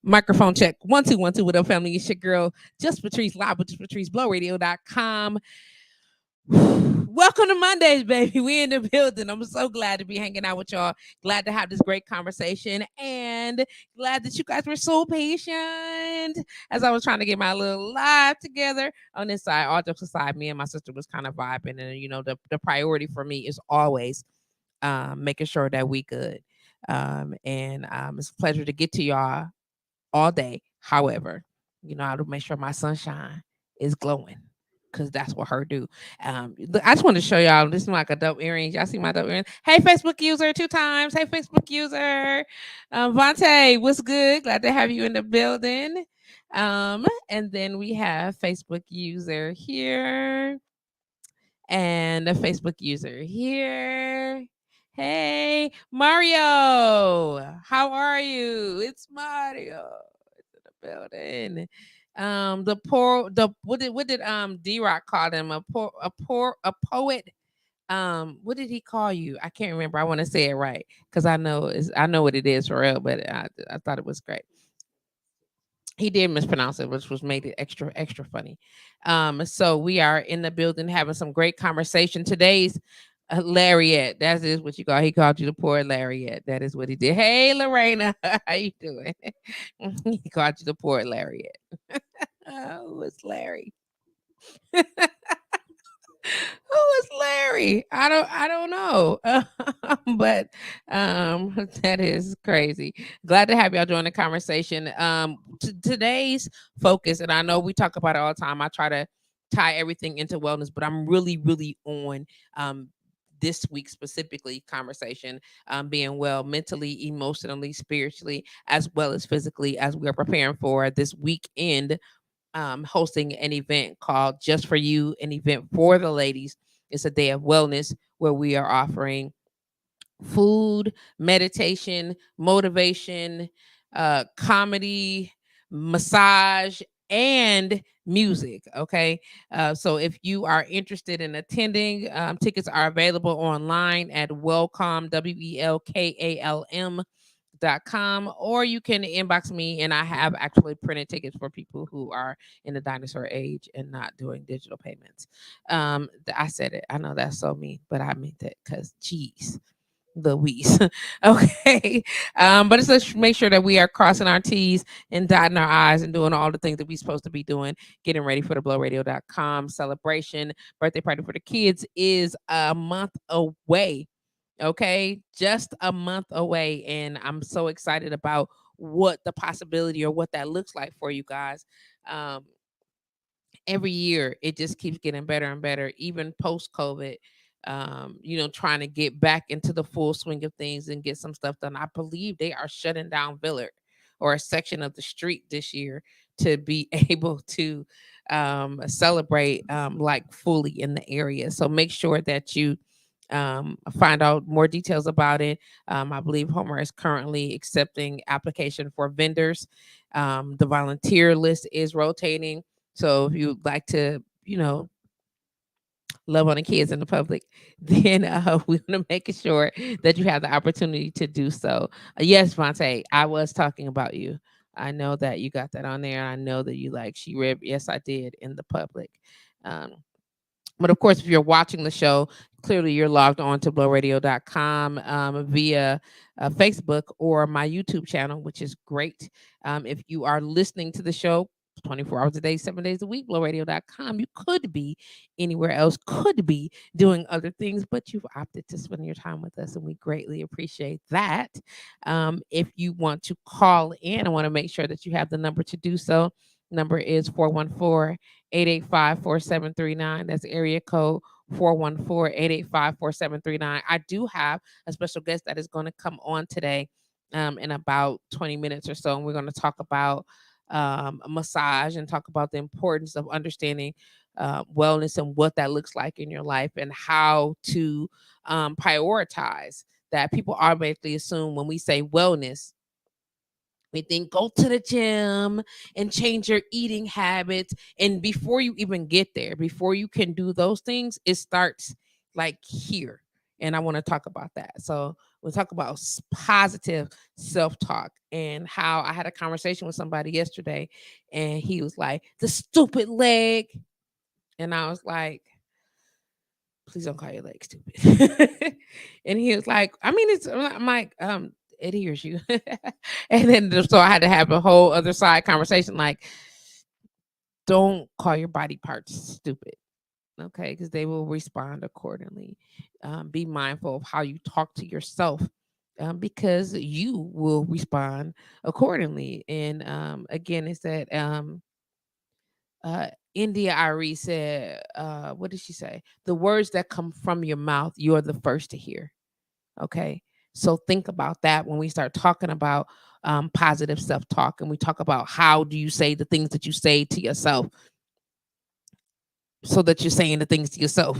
Microphone check. 1 2 1 2. What up, family? It's your girl, JustPatrice, live with JustPatrice, blowradio.com. Welcome to Mondays, baby. We in the building. I'm so glad to be hanging out with y'all. Glad to have this great conversation, and glad that you guys were so patient as I was trying to get my little live together on this side. All jokes aside, me and my sister was kind of vibing, and the priority for me is always making sure that we good. It's a pleasure to get to y'all all day. However, I have to make sure my sunshine is glowing, because that's what her do. I just want to show y'all. This is like a dope earring. Y'all see my dope earring? Hey, Facebook user, 2 times. Hey, Facebook user. Vontae, what's good? Glad to have you in the building. And then we have Facebook user here and a Facebook user here. Hey, Mario, how are you? It's Mario. It's in the building. What did D-Rock call him? A poet. What did he call you? I can't remember. I want to say it right because I know what it is for real, but I thought it was great. He did mispronounce it, which was made it extra funny. So we are in the building having some great conversation. Today's lariat. That is what you call. He called you the poor lariat. That is what he did. Hey, Lorena, how you doing? He called you the poor lariat. Oh, it's Larry. Who is Larry? I don't know. But that is crazy. Glad to have y'all join the conversation. Today's focus, and I know we talk about it all the time. I try to tie everything into wellness, but I'm really on this week specifically conversation, being well mentally, emotionally, spiritually, as well as physically, as we are preparing for this weekend, hosting an event called Just for You, an event for the ladies. It's a day of wellness where we are offering food, meditation, motivation, comedy, massage, and music. Okay. So if you are interested in attending, tickets are available online at welcome, WELKALM.com, or you can inbox me, and I have actually printed tickets for people who are in the dinosaur age and not doing digital payments. I said it. I know that's so mean, but I meant that because geez. Louise. Okay. But it's let's make sure that we are crossing our T's and dotting our I's and doing all the things that we're supposed to be doing, getting ready for the blowradio.com celebration. Birthday party for the kids is a month away. Okay. Just a month away. And I'm so excited about what the possibility or what that looks like for you guys. Every year it just keeps getting better and better, even post COVID. Trying to get back into the full swing of things and get some stuff done. I believe they are shutting down Villard or a section of the street this year to be able to celebrate like fully in the area. So make sure that you find out more details about it. I believe Homer is currently accepting application for vendors. The volunteer list is rotating. So if you'd like to, love on the kids in the public, then we're going to make sure that you have the opportunity to do so. Yes, Vontae, I was talking about you. I know that you got that on there. I know that you like she read. Yes, I did in the public. But of course, if you're watching the show, clearly you're logged on to blowradio.com via Facebook or my YouTube channel, which is great. If you are listening to the show 24 hours a day, 7 days a week, blowradio.com, you could be anywhere else, could be doing other things, but you've opted to spend your time with us, and we greatly appreciate that. If you want to call in, I want to make sure that you have the number to do so. Number is 414-885-4739. That's area code 414-885-4739. I do have a special guest that is going to come on today in about 20 minutes or so, and we're going to talk about massage and talk about the importance of understanding wellness and what that looks like in your life, and how to prioritize that. People automatically assume when we say wellness, we think go to the gym and change your eating habits. And before you even get there, before you can do those things, it starts like here. And I want to talk about that. So we'll talk about positive self-talk and how I had a conversation with somebody yesterday and he was like, the stupid leg. And I was like, please don't call your leg stupid. And he was like, I mean, I'm like, it hears you. And then so I had to have a whole other side conversation like, don't call your body parts stupid. Okay, because they will respond accordingly. Be mindful of how you talk to yourself, because you will respond accordingly. And again, it's that uh, India Ari said, what did she say? The words that come from your mouth, you're the first to hear. Okay, so think about that when we start talking about positive self talk, and we talk about how do you say the things that you say to yourself so that you're saying the things to yourself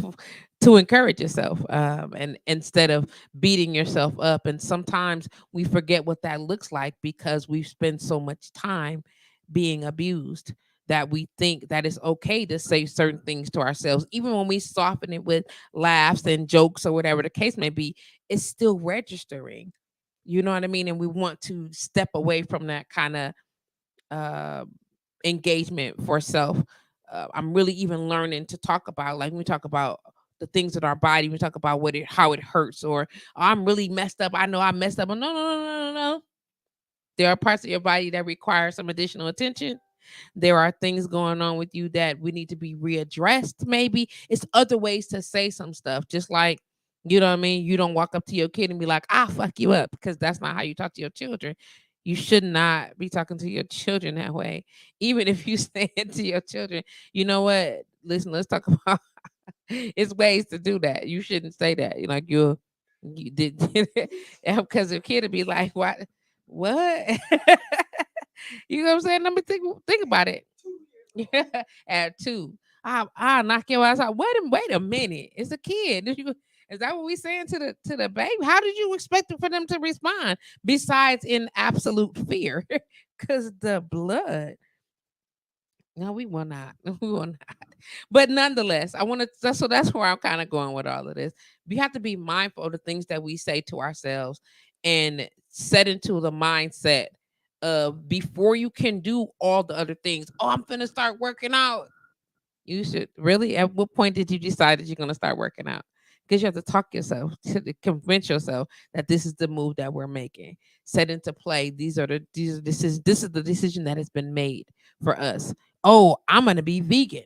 to encourage yourself, and instead of beating yourself up. And sometimes we forget what that looks like because we've spent so much time being abused that we think that it's okay to say certain things to ourselves, even when we soften it with laughs and jokes or whatever the case may be. It's still registering, you know what I mean? And we want to step away from that kind of uh, engagement for self. I'm really even learning to talk about, like, when we talk about the things in our body, we talk about how it hurts, or "Oh, I'm really messed up. I know I messed up." But no, no, no, no, no, no. There are parts of your body that require some additional attention. There are things going on with you that we need to be readdressed. Maybe it's other ways to say some stuff, just like, you know what I mean? You don't walk up to your kid and be like, "I'll fuck you up," because that's not how you talk to your children. You should not be talking to your children that way. Even if you say it to your children, you know what? Listen, let's talk about it's ways to do that. You shouldn't say that. You're like, you did because the kid would be like, what? You know what I'm saying? Let me think about it. At 2, I'll knock your ass out. Wait a minute. It's a kid. Is that what we saying to the baby? How did you expect for them to respond besides in absolute fear? Because the blood. No, we will not. We will not. But nonetheless, I want to. That's where I'm kind of going with all of this. We have to be mindful of the things that we say to ourselves and set into the mindset of before you can do all the other things. Oh, I'm finna start working out. You should really. At what point did you decide that you're gonna start working out? Because you have to talk yourself to convince yourself that this is the move that we're making. Set into play. This is the decision that has been made for us. Oh, I'm gonna be vegan.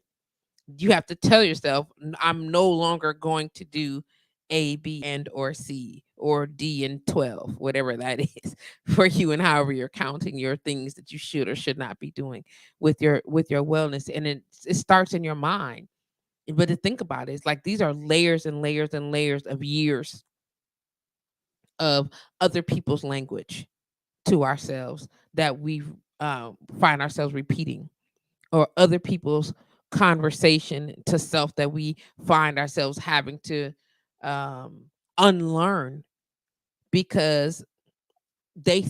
You have to tell yourself, I'm no longer going to do A, B, and or C or D and 12, whatever that is for you, and however you're counting your things that you should or should not be doing with your wellness. And it starts in your mind. But to think about it, it's like these are layers and layers and layers of years of other people's language to ourselves that we find ourselves repeating, or other people's conversation to self that we find ourselves having to um, unlearn, because they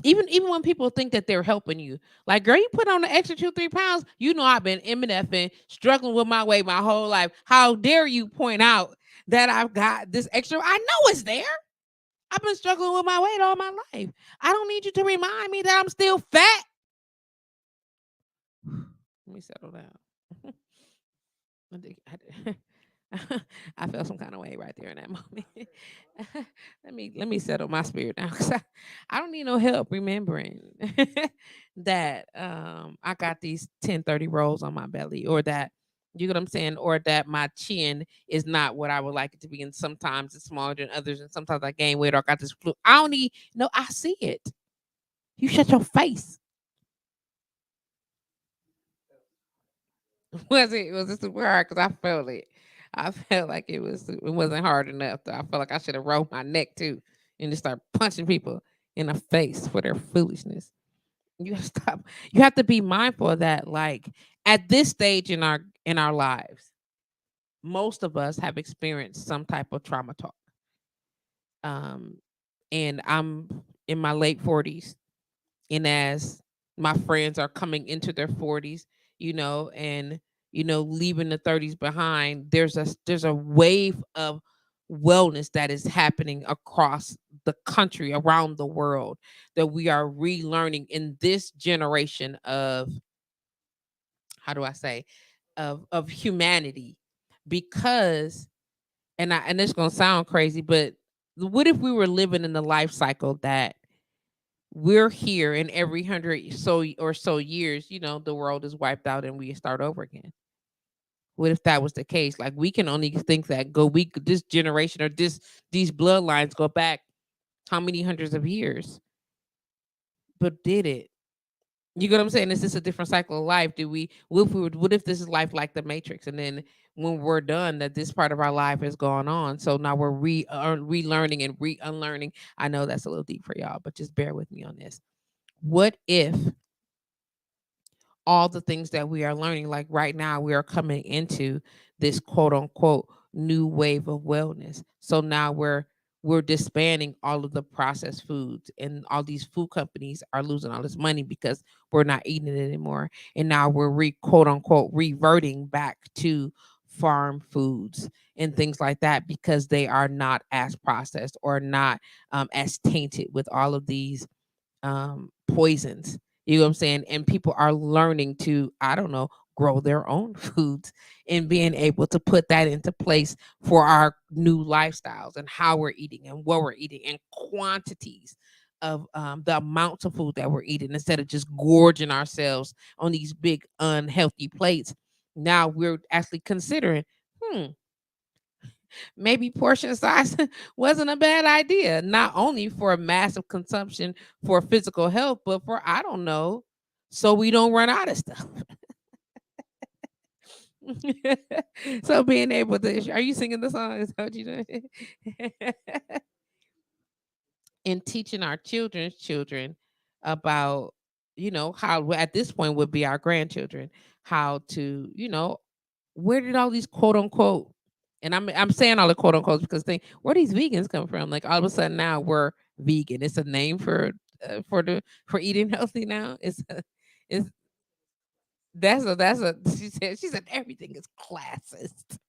even when people think that they're helping you, like, girl, you put on the extra 2-3 pounds. You know, I've been MFing, struggling with my weight my whole life. How dare you point out that I've got this extra? I know it's there. I've been struggling with my weight all my life. I don't need you to remind me that I'm still fat. Let me settle down. I think I felt some kind of way right there in that moment. Let me settle my spirit down, because I don't need no help remembering that I got these 10-30 rolls on my belly, or that, you know what I'm saying, or that my chin is not what I would like it to be, and sometimes it's smaller than others, and sometimes I gain weight, or I got this flu. I don't need no. I see it. You shut your face. Was it super hard? Because I felt it. I felt like it wasn't hard enough. Though. I felt like I should have rolled my neck too and just start punching people in the face for their foolishness. You gotta stop. You have to be mindful of that. Like, at this stage in our lives, most of us have experienced some type of trauma talk. Um, and I'm in my late 40s, and as my friends are coming into their 40s, and leaving the 30s behind, there's a wave of wellness that is happening across the country, around the world, that we are relearning in this generation of, how do I say, of humanity. Because, and it's gonna sound crazy, but what if we were living in the life cycle that we're here, and every 100 or so years, the world is wiped out and we start over again? What if that was the case? Like, we can only think that this generation, or these bloodlines go back how many hundreds of years? But did it? You get what I'm saying? Is this a different cycle of life? What if this is life like the Matrix, and then when we're done, that this part of our life has gone on, so now we're relearning and unlearning. I know that's a little deep for y'all, but just bear with me on this. What if all the things that we are learning, like right now, we are coming into this quote unquote new wave of wellness. So now we're disbanding all of the processed foods, and all these food companies are losing all this money because we're not eating it anymore. And now we're quote unquote reverting back to farm foods and things like that, because they are not as processed, or not as tainted with all of these poisons. You know what I'm saying? And people are learning to, I don't know, grow their own foods, and being able to put that into place for our new lifestyles, and how we're eating, and what we're eating, and quantities of the amounts of food that we're eating, instead of just gorging ourselves on these big unhealthy plates. Now we're actually considering, hmm, maybe portion size wasn't a bad idea, not only for massive consumption for physical health, but for, I don't know, so we don't run out of stuff. So being able to, are you singing the song? Is that what you doing? And teaching our children's children about, how at this point would be our grandchildren, how to, where did all these quote unquote, and I'm saying all the quote unquotes because where these vegans come from? Like, all of a sudden now we're vegan. It's a name for eating healthy now. It's that's a she said everything is classist.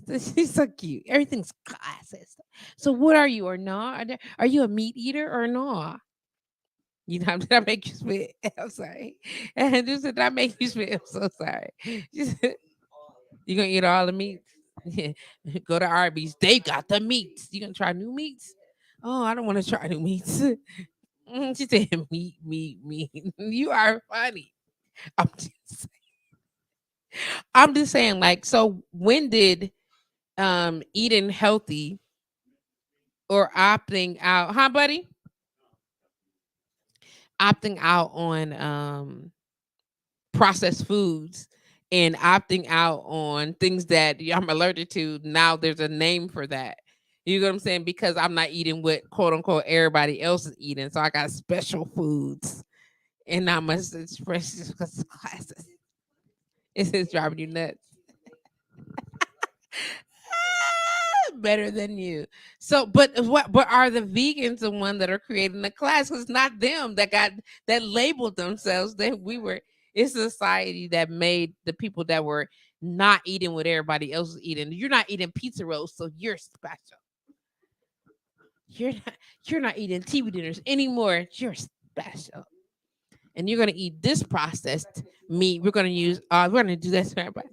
She's so cute. Everything's classist. So what are you, or not? Are you a meat eater or not? Did I make you spit? I'm sorry. And just did I make you spit? I'm so sorry. She said, you gonna eat all the meats? Yeah. Go to Arby's. They got the meats. You gonna try new meats? Oh, I don't want to try new meats. She said, meat, meat, meat. You are funny. I'm just, I'm just saying, like, so when did eating healthy or opting out, huh, buddy? Opting out on processed foods, and opting out on things that I'm allergic to. Now there's a name for that. You know what I'm saying? Because I'm not eating what quote unquote everybody else is eating. So I got special foods, and I must express this because it's classes. It's just driving you nuts. Better than you. So, but are the vegans the one that are creating the class? Because it's not them that labeled themselves. That we were. It's society that made the people that were not eating what everybody else is eating. You're not eating pizza rolls, so you're special. You're not. You're not eating TV dinners anymore. You're special. And you're gonna eat this processed meat. We're gonna use. We're gonna do this for everybody.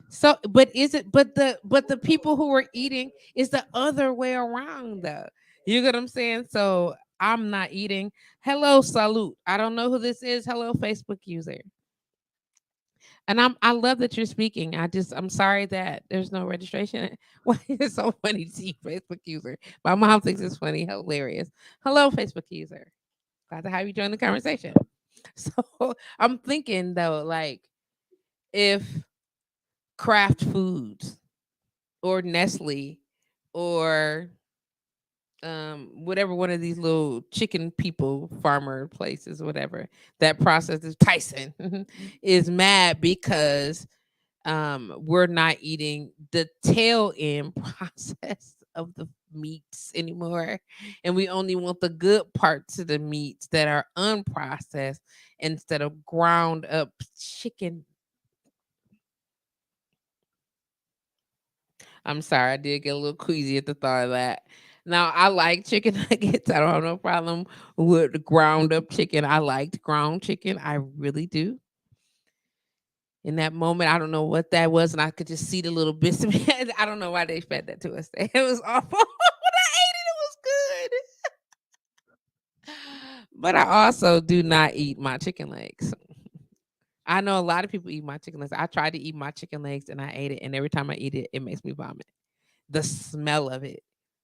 So, but is it? But the people who are eating is the other way around, though. You get what I'm saying? So I'm not eating. Hello, salute. I don't know who this is. Hello, Facebook user. And I love that you're speaking. I'm sorry that there's no registration. Why it's so funny to see Facebook user. My mom thinks it's funny, hilarious. Hello, Facebook user. Glad to have you join the conversation. So I'm thinking though, like, if Kraft Foods or Nestle or whatever one of these little chicken people farmer places, whatever that processes Tyson is mad because we're not eating the tail end process of the meats anymore, and we only want the good parts of the meats that are unprocessed instead of ground up chicken. I'm sorry, I did get a little queasy at the thought of that. Now I like chicken nuggets. I don't have no problem with ground up chicken. I liked ground chicken. I really do. In that moment, I don't know what that was, and I could just see the little bits of it. I don't know why they fed that to us. It was awful. When I ate it, it was good. But I also do not eat my chicken legs. I know a lot of people eat my chicken legs. I tried to eat my chicken legs and I ate it, and every time I eat it, it makes me vomit. The smell of it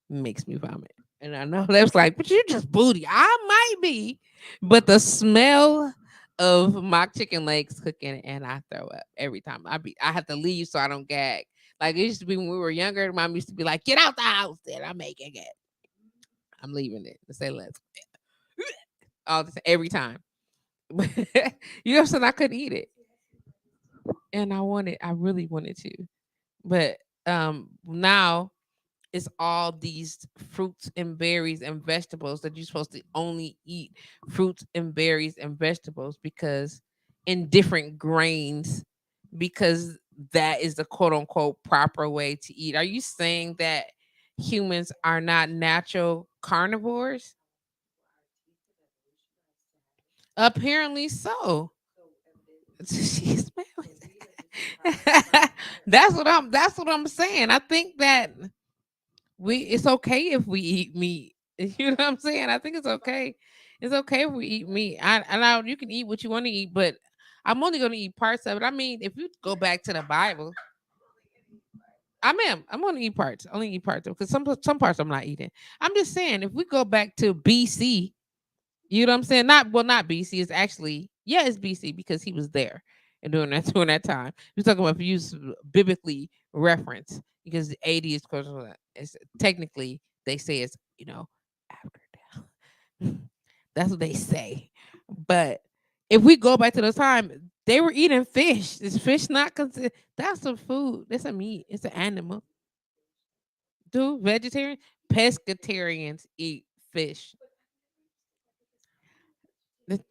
makes me vomit. And I know that's like, but you're just booty. I might be, but the smell of my chicken legs cooking and I throw up every time. I have to leave so I don't gag. Like it used to be when we were younger, mom used to be like, get out the house, then I'm making it. I'm leaving it. To say let's all the every time. You know what I'm saying? I couldn't eat it. And I really wanted to. But now it's all these fruits and berries and vegetables that you're supposed to only eat fruits and berries and vegetables because in different grains because that is the quote unquote proper way to eat. Are you saying that humans are not natural carnivores? Apparently so. She's that's what I'm saying. I think that it's okay if we eat meat. You know what I'm saying? I think it's okay. It's okay if we eat meat. I know you can eat what you want to eat, but I'm only going to eat parts of it. I mean, if you go back to the Bible, I'm going to eat parts. Only eat parts because some parts I'm not eating. I'm just saying if we go back to BC, you know what I'm saying? Not BC. It's actually it's BC because he was there and during that during that time. We're talking about if you use biblically reference because the 80 is close to that. It's technically they say it's after death. That's what they say. But if we go back to those time, they were eating fish. Is fish not considered? That's a food. That's a meat. It's an animal. Do vegetarian pescatarians eat fish? The-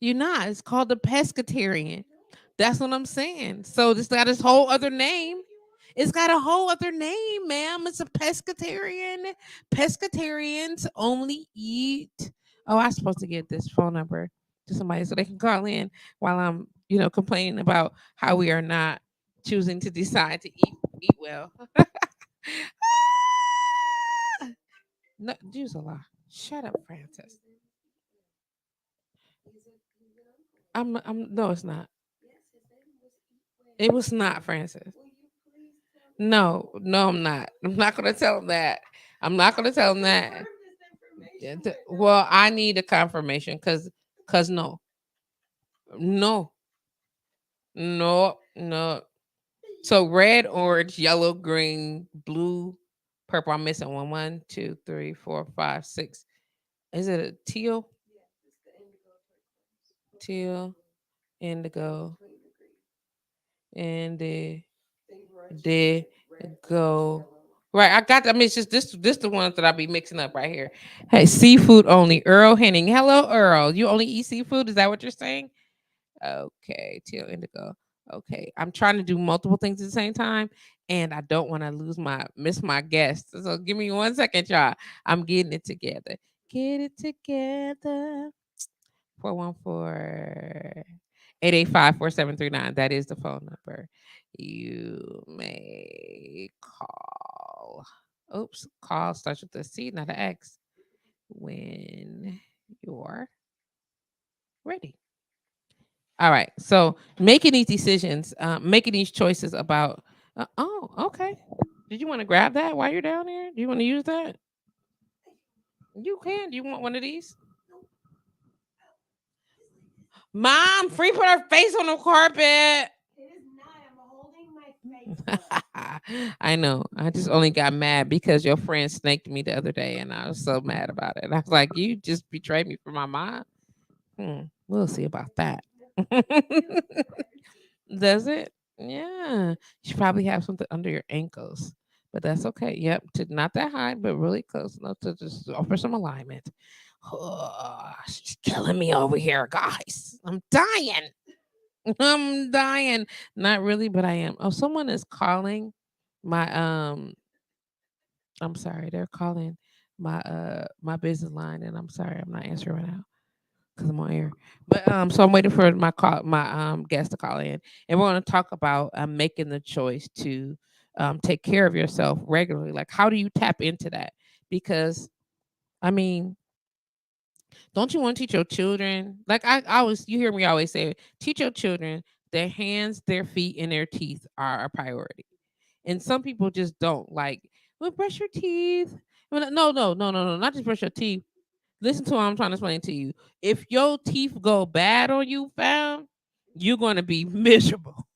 You're not. It's called the pescatarian. That's what I'm saying. So this got this whole other name. It's got a whole other name, ma'am. It's a pescatarian. Pescatarians only eat. Oh, I'm supposed to get this phone number to somebody so they can call in while I'm, complaining about how we are not choosing to decide to eat well. No, Jews a lie. Shut up, Francis. I'm no, it's not. It was not Francis. No, no, I'm not. I'm not gonna tell him that. I'm not gonna tell him that. Yeah, well, I need a confirmation because no, no, no, no. So red, orange, yellow, green, blue, purple. I'm missing one. One, two, three, four, five, six. Is it a teal? Teal, indigo, and the go. Right, I got. I mean, it's just this the ones that I be mixing up right here. Hey, seafood only. Earl Henning. Hello, Earl. You only eat seafood? Is that what you're saying? Okay, teal indigo. Okay, I'm trying to do multiple things at the same time, and I don't want to miss my guest. So give me 1 second, y'all. I'm getting it together. Get it together. 414-885-4739. That is the phone number you may call. Oops, call starts with a C, not an X. When you're ready. All right. So making these decisions, making these choices about. Oh, okay. Did you want to grab that while you're down there? Do you want to use that? You can. Do you want one of these? Mom, free put her face on the carpet. I know. I just only got mad because your friend snaked me the other day, and I was so mad about it. I was like, "You just betrayed me for my mom." We'll see about that. Does it? Yeah. You should probably have something under your ankles, but that's okay. Yep, to not that high, but really close enough to just offer some alignment. Oh, she's killing me over here, guys. I'm dying. I'm dying. Not really, but I am. Oh, someone is calling. My I'm sorry, they're calling my business line, and I'm sorry, I'm not answering right now because I'm on air. But so I'm waiting for my guest to call in, and we're going to talk about making the choice to take care of yourself regularly. Like, how do you tap into that? Because I mean, don't you want to teach your children? Like I always, you hear me always say, teach your children their hands, their feet, and their teeth are a priority. And some people just don't like. Well, brush your teeth. Well, no, not just brush your teeth. Listen to what I'm trying to explain to you. If your teeth go bad on you, fam, you're gonna be miserable.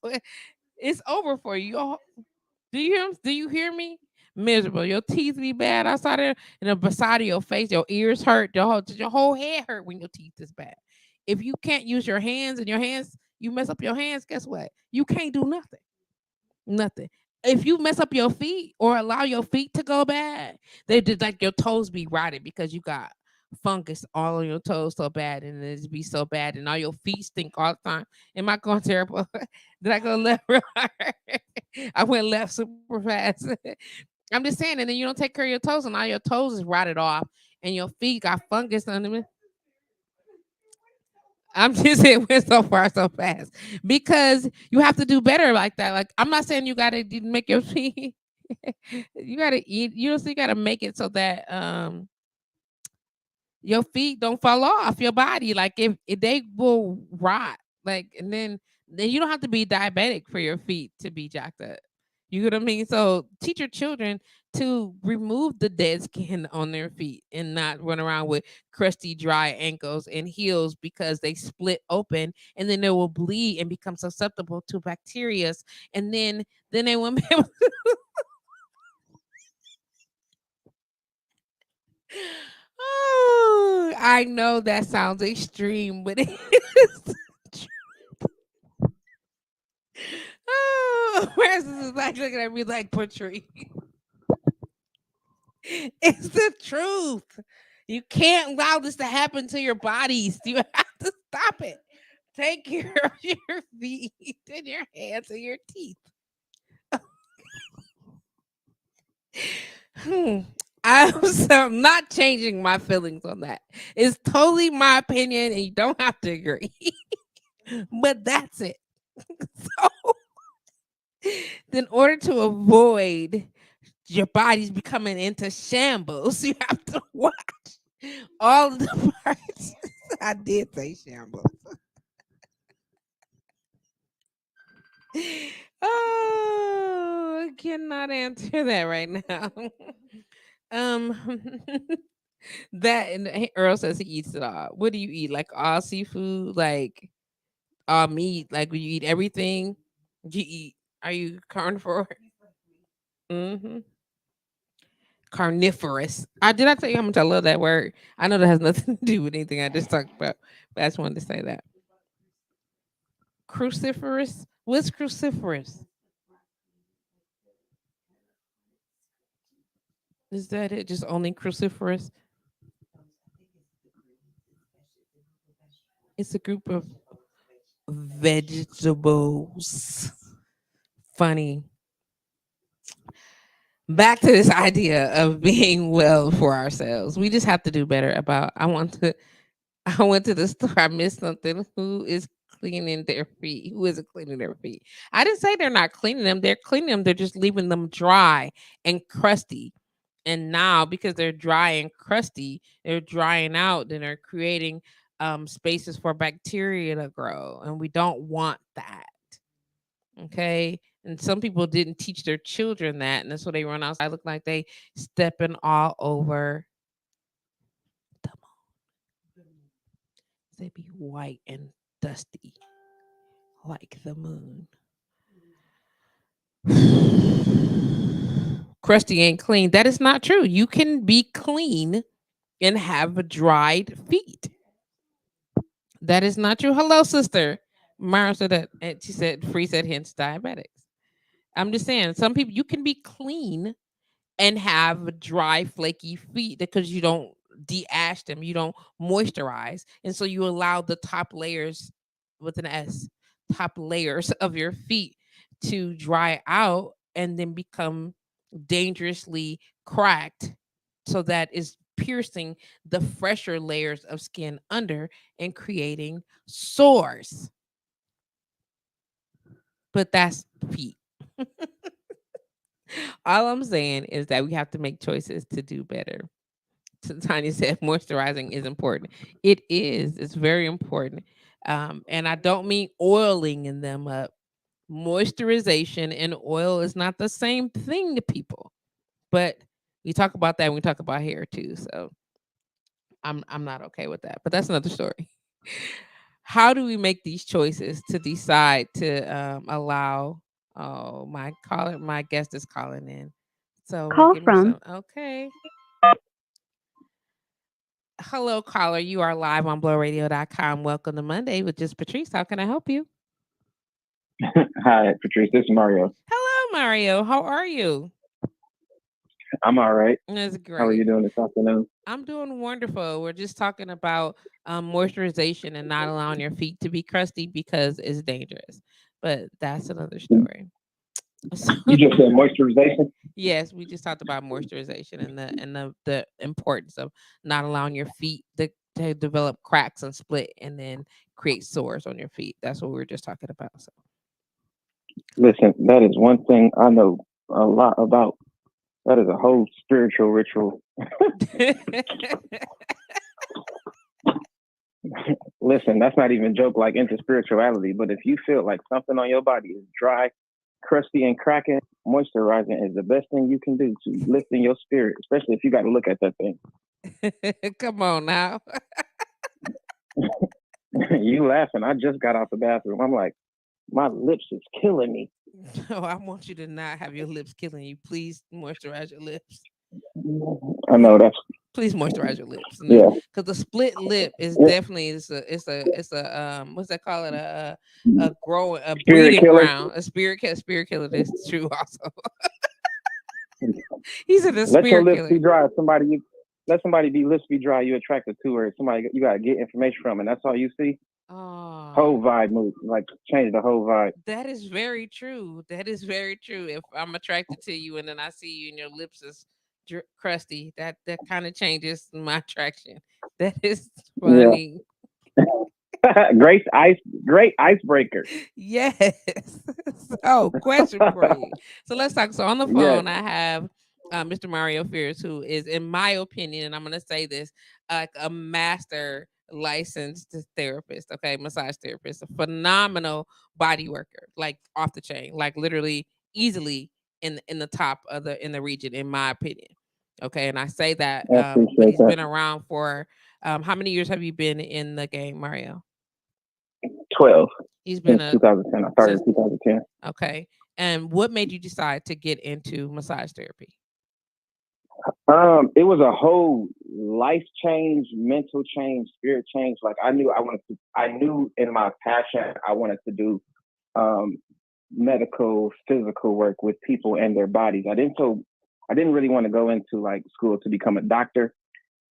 It's over for you. Do you hear me? Miserable. Your teeth be bad outside there, and the beside of your face, your ears hurt, your whole head hurt when your teeth is bad. If you can't use your hands and your hands, you mess up your hands. Guess what? You can't do nothing. Nothing. If you mess up your feet or allow your feet to go bad, they did like your toes be rotted because you got fungus all on your toes so bad, and it be so bad, and all your feet stink all the time. Am I going terrible? Did I go left? I went left super fast. I'm just saying, and then you don't take care of your toes, and all your toes is rotted off, and your feet got fungus on them. I'm just saying went so far so fast because you have to do better like that. Like I'm not saying you gotta make your feet. You gotta eat. You know, so you gotta make it so that your feet don't fall off your body. Like if they will rot, like and then you don't have to be diabetic for your feet to be jacked up. You know what I mean? So teach your children to remove the dead skin on their feet and not run around with crusty, dry ankles and heels because they split open and then they will bleed and become susceptible to bacteria. And then they won't be able. Oh, I know that sounds extreme, but it is. Oh, where's this is like looking at me like Patrice? It's the truth. You can't allow this to happen to your bodies. You have to stop it. Take care of your feet and your hands and your teeth. Hmm. I'm not changing my feelings on that. It's totally my opinion, and you don't have to agree. But that's it. So, in order to avoid your body's becoming into shambles, you have to watch all of the parts. I did say shambles. Oh, I cannot answer that right now. um, that and Earl says he eats it all. What do you eat? Like all seafood, like all meat? Like when you eat everything, you eat. Are you carnivore? Mm-hmm. Carnivorous. I tell you how much I love that word? I know that has nothing to do with anything I just talked about, but I just wanted to say that. Cruciferous? What's cruciferous? Is that it? Just only cruciferous? It's a group of vegetables. Funny. Back to this idea of being well for ourselves. We just have to do better about I went to the store, I missed something. Who is cleaning their feet? Who isn't cleaning their feet? I didn't say they're not cleaning them. They're cleaning them. They're just leaving them dry and crusty. And now because they're dry and crusty, they're drying out and they're creating spaces for bacteria to grow. And we don't want that. Okay. And some people didn't teach their children that. And that's why they run outside look like they stepping all over the moon. They be white and dusty like the moon. Crusty ain't clean. That is not true. You can be clean and have dried feet. That is not true. Hello, sister. Mara said that. And she said, free said, hence diabetics. I'm just saying, some people, you can be clean and have dry, flaky feet because you don't de-ash them, you don't moisturize, and so you allow the top layers with an S, top layers of your feet to dry out, and then become dangerously cracked, so that is piercing the fresher layers of skin under and creating sores. But that's feet. All I'm saying is that we have to make choices to do better. Tanya said moisturizing is important. It is. It's very important. And I don't mean oiling in them up. Moisturization and oil is not the same thing to people. But we talk about that when we talk about hair too. So I'm not okay with that. But that's another story. How do we make these choices to decide to allow? Oh, my guest is calling in. So we'll Call give him from some. Okay. Hello, caller. You are live on blowradio.com. Welcome to Monday with Just Patrice. How can I help you? Hi, Patrice. This is Mario. Hello, Mario. How are you? I'm all right. That's How are great. you doing this afternoon? I'm doing wonderful. We're just talking about moisturization and not allowing your feet to be crusty because it's dangerous. But that's another story. So, You just said moisturization. yes, we just talked about moisturization and the importance of not allowing your feet to develop cracks and split and then create sores on your feet. That's what we were just talking about. So. Listen, that is one thing I know a lot about. That is a whole spiritual ritual. Listen, that's not even joke like into spirituality, but if you feel like something on your body is dry, crusty, and cracking, moisturizing is the best thing you can do to lift in your spirit, especially if you got to look at that thing. Come on now. You laughing. I just got out the bathroom. I'm like, my lips is killing me. No, I want you to not have your lips killing you. Please moisturize your lips. I know that's, Please moisturize your lips, yeah. because the split lip is Yeah. definitely it's a what's that call it, a growing, a Spirit breeding killer. ground, a spirit killer. That's true also. He's a Let your spirit lips be killer. dry. Let somebody be lips be dry. You attracted to her. Somebody you gotta get information from, and that's all you see. Whole Oh, vibe move, like change the whole vibe. that is very true. That is very true. If I'm attracted to you and then I see you and your lips is crusty, that kind of changes my attraction. That is Yeah, funny. great icebreaker. Yes. So, question for you. So let's talk. So on the Yes, phone, I have Mr. Mario Fears, who is, in my opinion, and I'm going to say this, like a master licensed therapist. Okay, massage therapist, a phenomenal body worker, like off the chain, like literally easily in the top of the region, in my opinion. Okay, and I say that, I but appreciate he's that. been around for how many years have you been in the game, Mario? 12 He's been since a 2010. I started since in 2010. Okay. And what made you decide to get into massage therapy? It was a whole life change, mental change, spirit change. Like I knew in my passion, I wanted to do um, medical, physical work with people and their bodies. I didn't really want to go into like school to become a doctor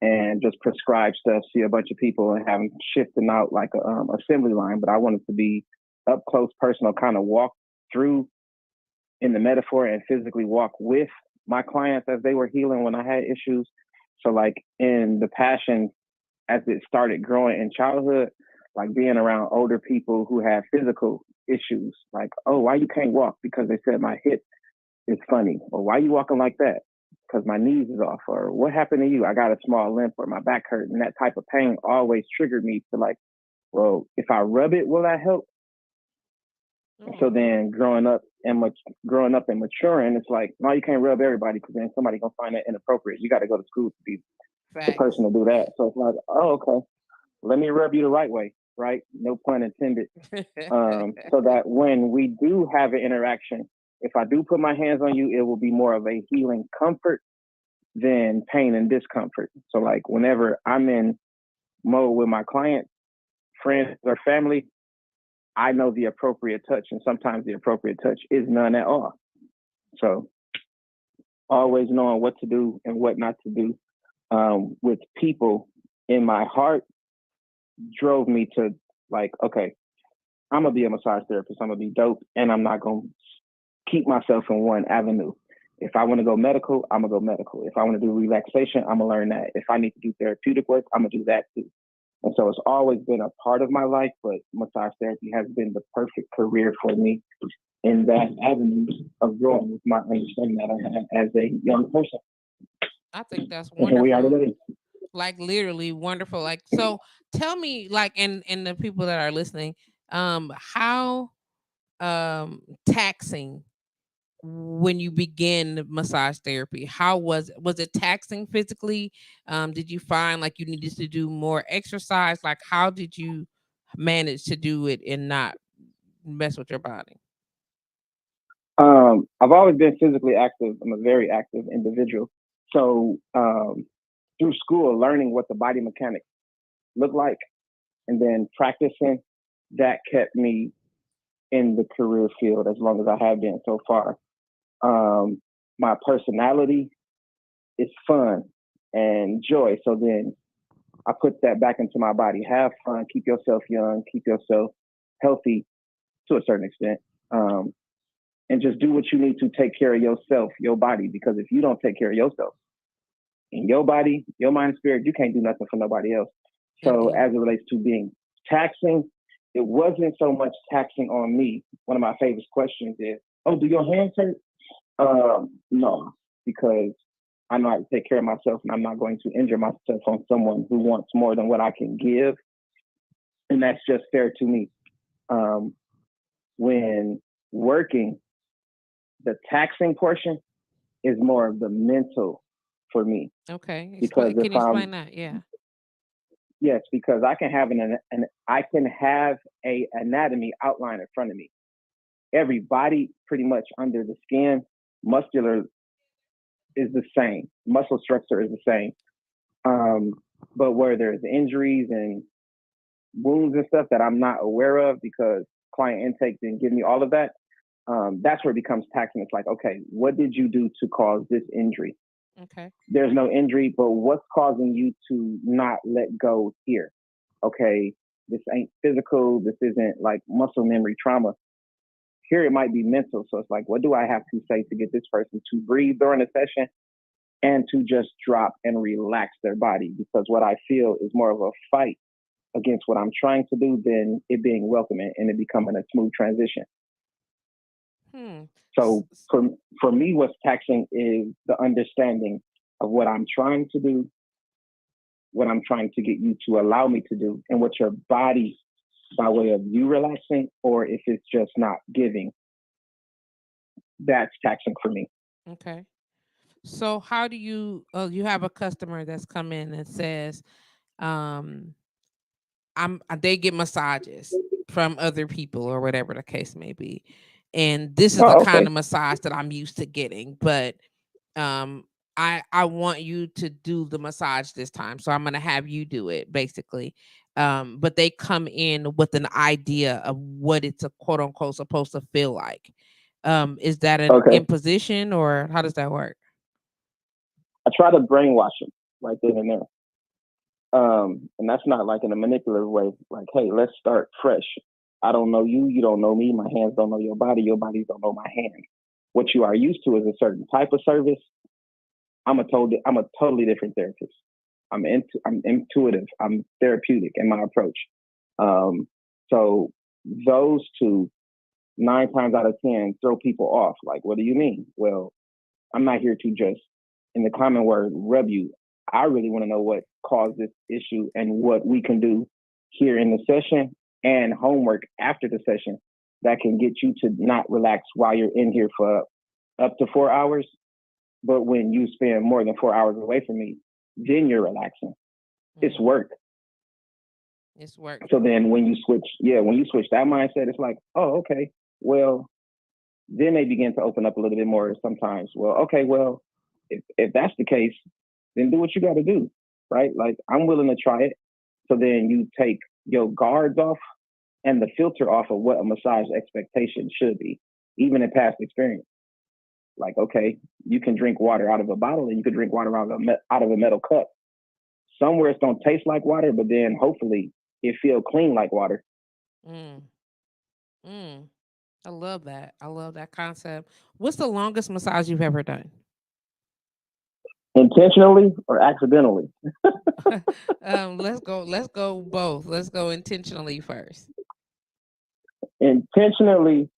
and just prescribe stuff, see a bunch of people and have them shifting out like a assembly line. But I wanted to be up close, personal, kind of walk through in the metaphor and physically walk with my clients as they were healing when I had issues. So like in the passion as it started growing in childhood, like being around older people who have physical issues, like, oh, why you can't walk? Because they said my hip is funny, or why you walking like that? Because my knees is off, or what happened to you? I got a small limp, or my back hurt, and that type of pain always triggered me to like, well, if I rub it, will that help? So Oh, then growing up and maturing, it's like, no, you can't rub everybody because then somebody gonna find that inappropriate. You got to go to school to be the facts. person to do that. So it's like, oh, okay, let me rub you the right way, right? No pun intended. So that when we do have an interaction, if I do put my hands on you, it will be more of a healing comfort than pain and discomfort. So like whenever I'm in mode with my clients, friends, or family, I know the appropriate touch, and sometimes the appropriate touch is none at all. So always knowing what to do and what not to do with people in my heart drove me to like, okay, I'm gonna be a massage therapist. I'm gonna be dope, and I'm not gonna keep myself in one avenue. If I want to go medical, I'm gonna go medical. If I want to do relaxation, I'm gonna learn that. If I need to do therapeutic work, I'm gonna do that too. And so it's always been a part of my life, but massage therapy has been the perfect career for me in that avenue of growing with my understanding that I had as a young person. I think that's And here we are wonderful. today. Like literally wonderful. Like, so tell me, like, and the people that are listening, how taxing when you begin massage therapy, how was it taxing physically? Did you find like you needed to do more exercise? Like, how did you manage to do it and not mess with your body? I've always been physically active. I'm a very active individual. So through school, learning what the body mechanics look like and then practicing, that kept me in the career field as long as I have been so far. My personality is fun and joy. So then I put that back into my body. Have fun, keep yourself young, keep yourself healthy to a certain extent. And just do what you need to take care of yourself, your body, because if you don't take care of yourself in your body, your mind and spirit, you can't do nothing for nobody else. So Indeed. as it relates to being taxing, it wasn't so much taxing on me. One of my favorite questions is, oh, do your hands hurt? No, because I know how to take care of myself and I'm not going to injure myself on someone who wants more than what I can give. And that's just fair to me. When working, the taxing portion is more of the mental for me. Okay. Because Explain. if Can you I'm, explain that? Yeah. yes, because I can have I can have a anatomy outline in front of me. Every body pretty much under the skin, muscular is the same. Muscle structure is the same. Um, but where there's injuries and wounds and stuff that I'm not aware of because client intake didn't give me all of that, that's where it becomes taxing. It's like, okay, what did you do to cause this injury? Okay. There's no injury, but what's causing you to not let go here? Okay, this ain't physical. This isn't like muscle memory trauma. Here it might be mental. So it's like, what do I have to say to get this person to breathe during the session and to just drop and relax their body? Because what I feel is more of a fight against what I'm trying to do than it being welcoming and it becoming a smooth transition. Hmm. So for me, what's taxing is the understanding of what I'm trying to do, what I'm trying to get you to allow me to do, and what your body, by way of you relaxing, or if it's just not giving, that's taxing for me. Okay. So how do you? You have a customer that's come in and says, um, they get massages from other people or whatever the case may be. And this is the Oh, kind okay. of massage that I'm used to getting, but um I want you to do the massage this time. So I'm going to have you do it basically. But they come in with an idea of what it's a quote unquote supposed to feel like. Is that an Okay. imposition or how does that work? I try to brainwash them right then and there. And that's not like in a manipulative way. Like, hey, let's start fresh. I don't know you. You don't know me. My hands don't know your body. Your bodies don't know my hands. What you are used to is a certain type of service. I'm a totally different therapist. I'm intuitive. I'm therapeutic in my approach. Um, so those two, 9 times out of 10, throw people off. Like, what do you mean? Well, I'm not here to just, in the common word, rub you. I really want to know what caused this issue and what we can do here in the session and homework after the session that can get you to not relax while you're in here for up to 4 hours. But when you spend more than 4 hours away from me, then you're relaxing. It's Mm, work. it's work. So then when you switch that mindset, it's like, oh, okay, well, then they begin to open up a little bit more sometimes. Well, okay, well, if that's the case, then do what you got to do, right? Like I'm willing to try it. So then you take your guards off and the filter off of what a massage expectation should be, even in past experience. Like, okay, you can drink water out of a bottle and you can drink water out of a metal cup. Somewhere it's gonna taste like water, but then hopefully it feel clean like water. Mm, mm. I love that. I love that concept. What's the longest massage you've ever done? Intentionally or accidentally? Let's go. Let's go both. Let's go intentionally first. Intentionally,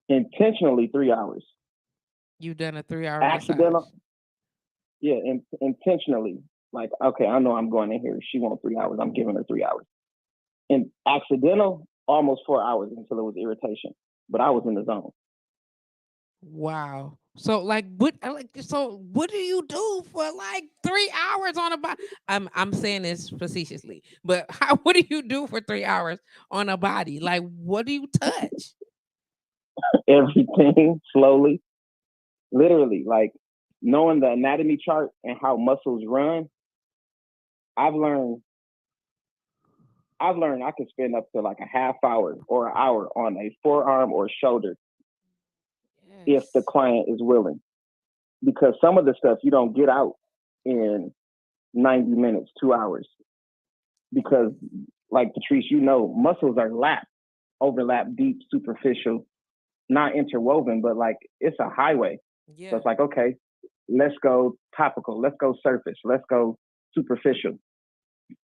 intentionally 3 hours. You've done a 3 hour massage. Accidental, yeah, intentionally. Like, okay, I know I'm going in here. She wants 3 hours. I'm giving her 3 hours. And accidental, almost 4 hours until it was irritation. But I was in the zone. Wow. So like what so what do you do for like 3 hours on a body? I'm saying this facetiously, but how what do you do for 3 hours on a body? Like what do you touch? Everything slowly, literally, like knowing the anatomy chart and how muscles run. I've learned I've learned I can spend up to like a half hour or an hour on a forearm or shoulder if the Yes. client is willing. Because some of the stuff you don't get out in 90 minutes, 2 hours. Because, like Patrice, muscles are overlap, deep, superficial, not interwoven, but like it's a highway. So Yeah. it's like, okay, let's go topical, let's go surface, let's go superficial.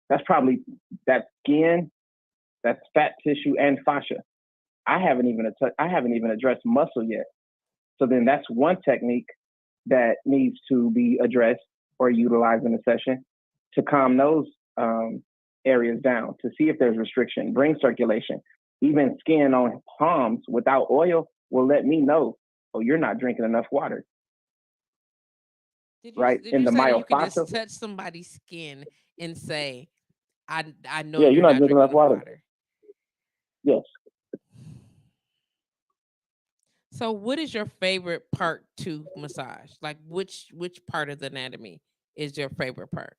That's probably that skin, that's fat tissue and fascia. I haven't even addressed muscle yet. So then that's one technique that needs to be addressed or utilized in a session to calm those areas down, to see if there's restriction, bring circulation. Even skin on palms without oil will let me know, oh, you're not drinking enough water, right? Did In you the say that you can myofascial, just touch somebody's skin and say, I know yeah, you're you're not not drinking drinking enough enough water. water. Yes. So what is your favorite part to massage? Like which part of the anatomy is your favorite part?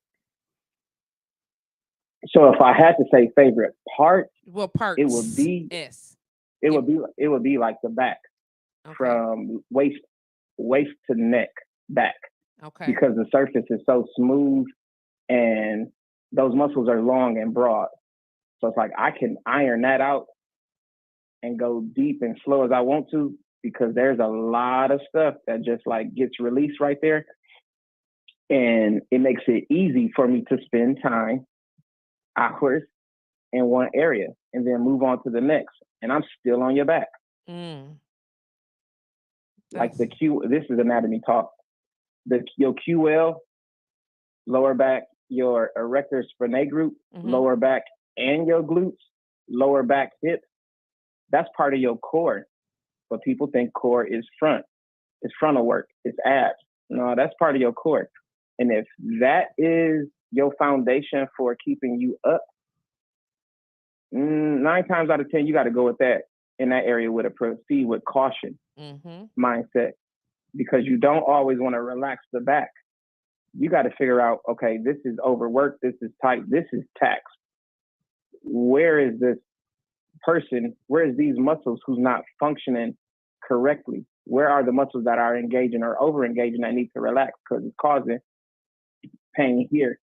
So if I had to say favorite part, Well, it would parts. be S. it Give would be it would be like the back, okay. from waist to neck back, Okay. because the surface is so smooth and those muscles are long and broad. So it's like I can iron that out and go deep and slow as I want to, because there's a lot of stuff that just like gets released right there. And it makes it easy for me to spend time, hours in one area and then move on to the next. And I'm still on your back. Mm, Like that's this is anatomy talk. Your QL, lower back, your erector spinae group, mm-hmm. lower back, and your glutes, lower back, hips. That's part of your core. But people think core is front. It's frontal work. It's abs. No, that's part of your core. And if that is your foundation for keeping you up, 9 times out of 10, you got to go with that in that area with a proceed with caution Mm-hmm. mindset, because you don't always want to relax the back. You got to figure out, okay, this is overworked, this is tight, this is taxed. Where is this person? Where is these muscles who's not functioning correctly? Where are the muscles that are engaging or over engaging that need to relax because it's causing pain here?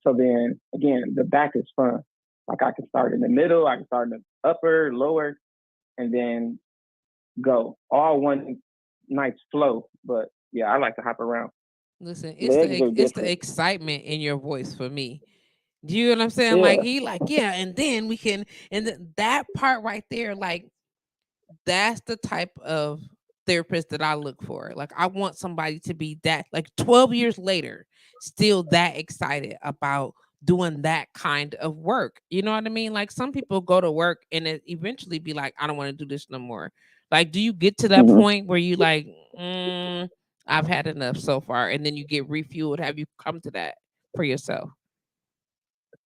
So then again, the back is fun. Like I can start in the middle, I can start in the upper, lower, and then go all one nice flow. But yeah, I like to hop around. Listen, Legs are it's the different. excitement in your voice for me. Do you know what I'm saying? Yeah. Like he like, yeah, and then we can that part right there, like that's the type of therapist that I look for. Like I want somebody to be that like 12 years later, still that excited about doing that kind of work. You know what I mean? Like some people go to work and it eventually be like, I don't want to do this no more. Like, do you get to that Mm-hmm. point where you like, I've had enough so far, and then you get refueled? Have you come to that for yourself?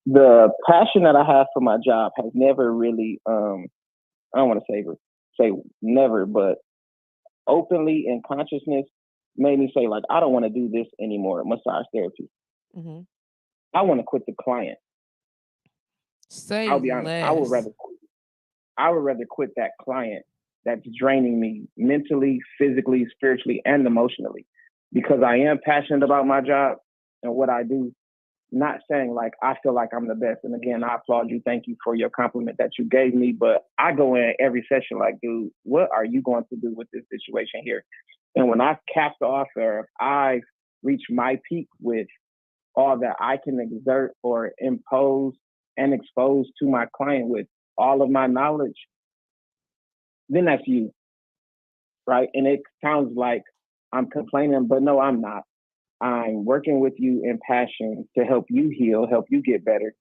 The passion that I have for my job has never really, I don't want to say never, but openly in consciousness made me say, like, I don't want to do this anymore, massage therapy. Mm-hmm. I want to quit the client. Say I'll be honest. less. I would rather quit that client that's draining me mentally, physically, spiritually, and emotionally, because I am passionate about my job and what I do. not saying like I feel like I'm the best. And again, I applaud you. Thank you for your compliment that you gave me. But I go in every session like, dude, what are you going to do with this situation here? And when I cap the offer, I reach my peak with all that I can exert or impose and expose to my client with all of my knowledge, then that's you, right? And it sounds like I'm complaining, but no, I'm not. I'm working with you in passion to help you heal, help you get better.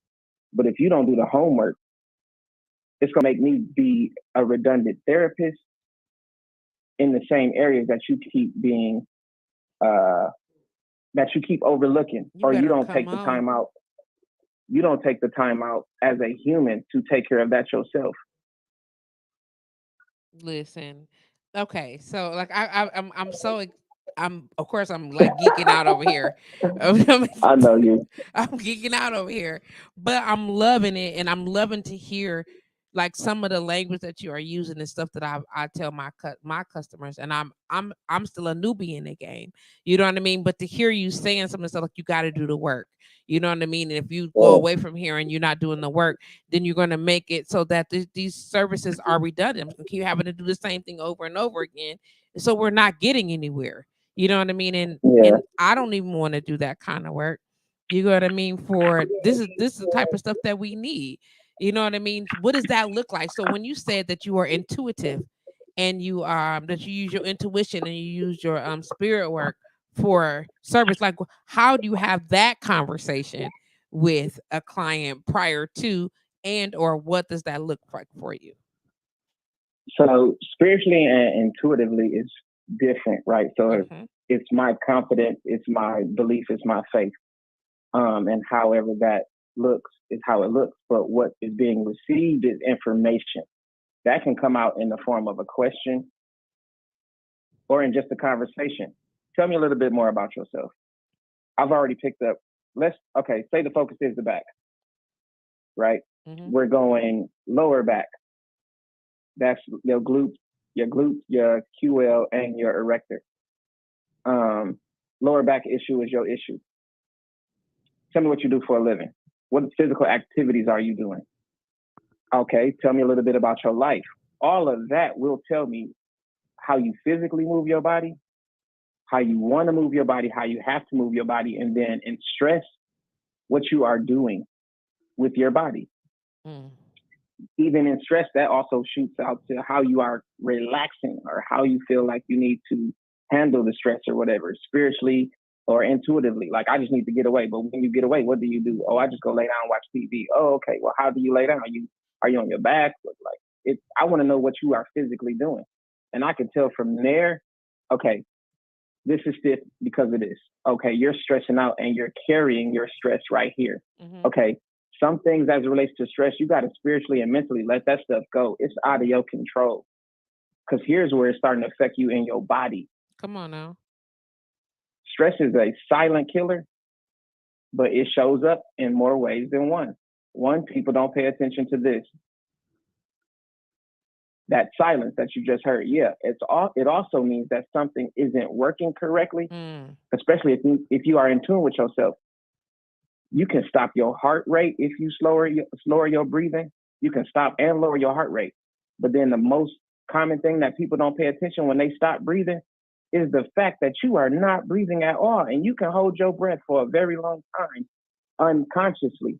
But if you don't do the homework, it's going to make me be a redundant therapist in the same areas that you keep being, that you keep overlooking, or you don't take the time out. You don't take the time out as a human to take care of that yourself. Listen, okay, so like I'm so I'm of course I'm like geeking out over here. I know you. I'm geeking out over here, but I'm loving it, and I'm loving to hear like some of the language that you are using and stuff that I tell my customers, and I'm still a newbie in the game. You know what I mean? But to hear you saying something stuff like you got to do the work. You know what I mean? And if you go away from here and you're not doing the work, then you're going to make it so that these services are redundant. I'm going to keep having to do the same thing over and over again. So we're not getting anywhere. You know what I mean? And I don't even want to do that kind of work. You know what I mean? For this is the type of stuff that we need. You know what I mean? What does that look like? So when you said that you are intuitive and you that you use your intuition and you use your spirit work for service, like how do you have that conversation with a client prior to, and or what does that look like for you? So spiritually and intuitively is different, right? So it's my confidence, it's my belief, it's my faith. And however that looks is how it looks. But what is being received is information. That can come out in the form of a question or in just a conversation. Tell me a little bit more about yourself. I've already picked up, say the focus is the back, right? We're going lower back. That's your glutes, your QL, and your erector. Lower back issue is your issue. Tell me what you do for a living. What physical activities are you doing? Okay, tell me a little bit about your life. All of that will tell me how you physically move your body, how you want to move your body, how you have to move your body, and then in stress, what you are doing with your body. Even in stress, that also shoots out to how you are relaxing or how you feel like you need to handle the stress or whatever, spiritually or intuitively. Like, I just need to get away. But when you get away, what do you do? Oh, I just go lay down and watch TV. Oh, okay. Well, how do you lay down? Are you on your back? Like, I want to know what you are physically doing. And I can tell from there, okay, this is stiff because of this. Okay, you're stressing out and you're carrying your stress right here. Okay, some things as it relates to stress, you got to spiritually and mentally let that stuff go. It's out of your control. Because here's where it's starting to affect you in your body. Come on now. Stress is a silent killer, but it shows up in more ways than one. One, people don't pay attention to this. That silence that you just heard, it also means that something isn't working correctly, especially if you are in tune with yourself. You can stop your heart rate if you slower your breathing. You can stop and lower your heart rate. But then the most common thing that people don't pay attention when they stop breathing is the fact that you are not breathing at all, and you can hold your breath for a very long time unconsciously.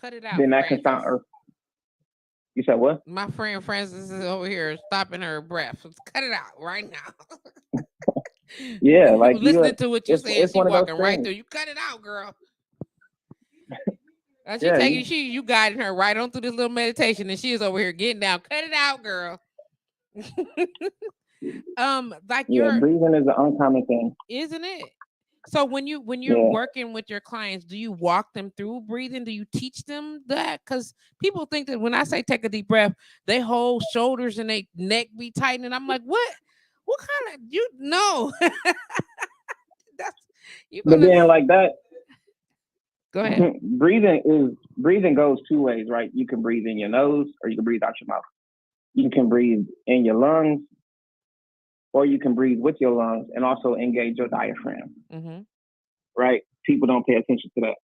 Cut it out. Then that can sound. You said what? My friend Francis is over here stopping her breath. Cut it out right now. Yeah, like listening to what you saying, she walking right through. You cut it out, girl. You guiding her right on through this little meditation, and she is over here getting down. Cut it out, girl. Breathing is an uncommon thing, isn't it? So when you're working with your clients, do you walk them through breathing? Do you teach them that? Because people think that when I say take a deep breath, they hold shoulders and they neck be tightening. I'm like, what? What kind of that's you. But then like that. Go ahead. Breathing goes two ways, right? You can breathe in your nose or you can breathe out your mouth. You can breathe in your lungs, or you can breathe with your lungs and also engage your diaphragm. right? People don't pay attention to that.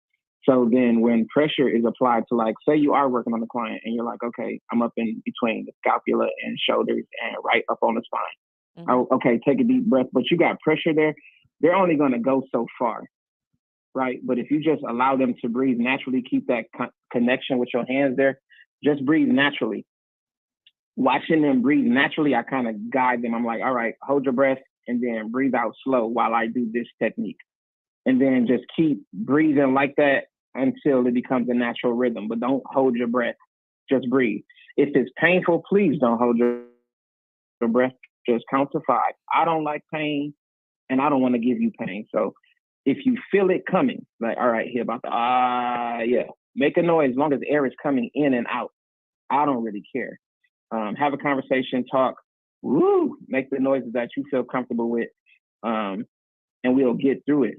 So then when pressure is applied to, like, say you are working on the client and you're like, okay, I'm up in between the scapula and shoulders and right up on the spine. Mm-hmm. Oh, okay, take a deep breath, but you got pressure there. They're only going to go so far, right? But if you just allow them to breathe naturally, keep that connection with your hands there, just breathe naturally. Watching them breathe naturally, I kind of guide them. I'm like, all right, hold your breath and then breathe out slow while I do this technique. And then just keep breathing like that until it becomes a natural rhythm. But don't hold your breath. Just breathe. If it's painful, please don't hold your breath. Just count to 5. I don't like pain and I don't want to give you pain. So if you feel it coming, like, all right, here about the yeah, make a noise as long as air is coming in and out. I don't really care. Have a conversation, talk, woo, make the noises that you feel comfortable with, and we'll get through it.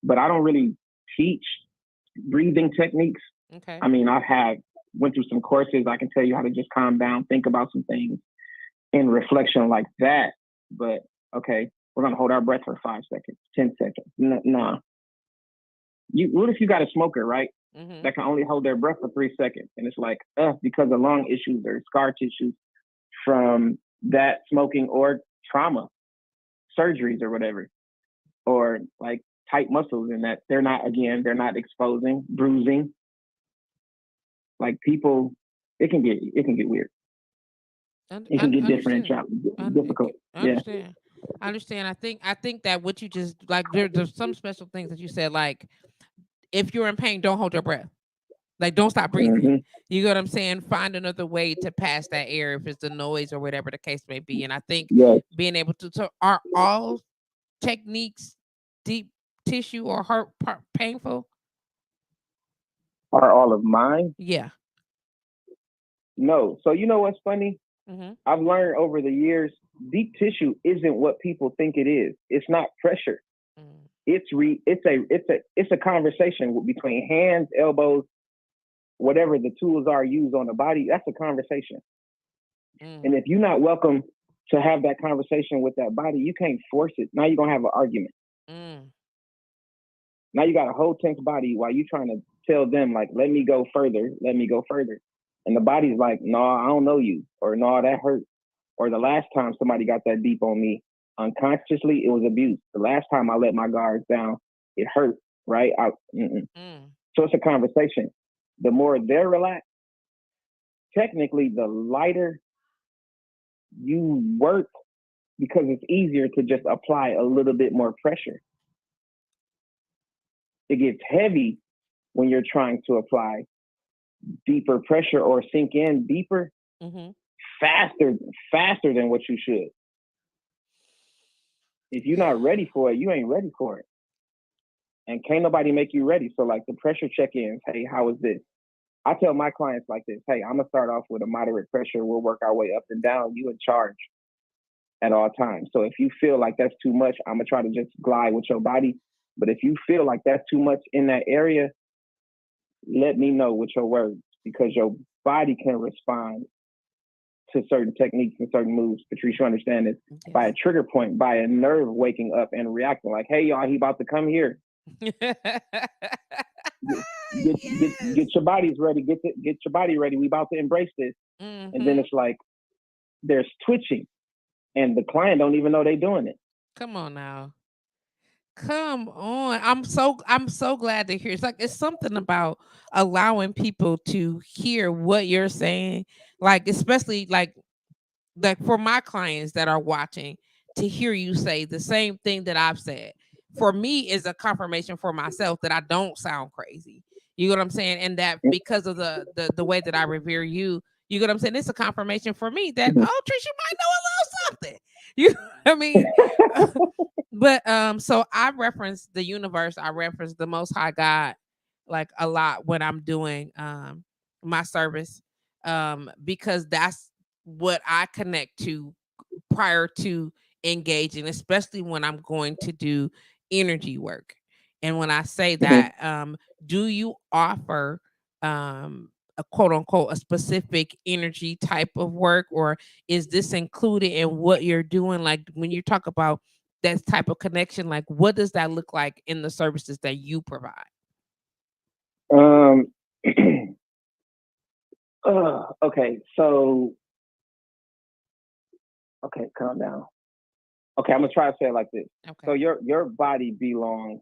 But I don't really teach breathing techniques. Okay. I mean, went through some courses. I can tell you how to just calm down, think about some things in reflection like that. But okay, we're gonna hold our breath for 5 seconds, 10 seconds. Nah. What if you got a smoker, right? Mm-hmm. That can only hold their breath for 3 seconds, and it's like, because of lung issues or scar tissues from that smoking or trauma, surgeries or whatever, or like tight muscles, in that they're not exposing, bruising. Like people, it can get weird. It can get different Understand. and difficult. Yeah. Understand. I understand. I think that what you just like there's some special things that you said, like if you're in pain, don't hold your breath. Like don't stop breathing. Mm-hmm. You know what I'm saying? Find another way to pass that air if it's the noise or whatever the case may be. And I think Yes. being able to so are all techniques deep tissue or painful? Are all of mine? Yeah. No. So you know what's funny? Mm-hmm. I've learned over the years, deep tissue isn't what people think it is. It's not pressure. It's a conversation between hands, elbows, whatever the tools are used on the body. That's a conversation. Mm-hmm. And if you're not welcome to have that conversation with that body, you can't force it. Now you're gonna have an argument. Mm. Now you got a whole tense body while you trying to tell them, like, let me go further, let me go further. And the body's like, no, I don't know you, or no, that hurt. Or the last time somebody got that deep on me unconsciously, it was abuse. The last time I let my guards down, it hurt, right? Mm. So it's a conversation. The more they're relaxed, technically, the lighter you work, because it's easier to just apply a little bit more pressure. It gets heavy when you're trying to apply deeper pressure or sink in deeper, Mm-hmm. faster than what you should. If you're not ready for it, you ain't ready for it. And can't nobody make you ready. So like the pressure check-ins, hey, how is this? I tell my clients like this, hey, I'm gonna start off with a moderate pressure. We'll work our way up and down. You in charge at all times. So if you feel like that's too much, I'm gonna try to just glide with your body. But if you feel like that's too much in that area, let me know with your words, because your body can respond to certain techniques and certain moves. Patrice, you understand this? By a Yes. trigger point, by a nerve waking up and reacting like, hey, y'all, he about to come here. Get Yes. your bodies ready. Get your body ready. We about to embrace this. And then Mm-hmm. it's like there's twitching, and the client don't even know they doing it. Come on now. Come on. I'm so glad to hear. It's like it's something about allowing people to hear what you're saying. Like especially like for my clients that are watching, to hear you say the same thing that I've said for me is a confirmation for myself that I don't sound crazy. You know what I'm saying? And that because of the way that I revere you, you know what I'm saying? It's a confirmation for me that oh, Trish, you might know a little something. You know what I mean? But so I reference the universe, I reference the most high God like a lot when I'm doing my service. Because that's what I connect to prior to engaging, especially when I'm going to do energy work. And when I say that, do you offer a quote unquote a specific energy type of work, or is this included in what you're doing? Like when you talk about that type of connection? Like, what does that look like in the services that you provide? Um, okay, so okay, calm down. Okay, I'm gonna try to say it like this. So Okay. your body belongs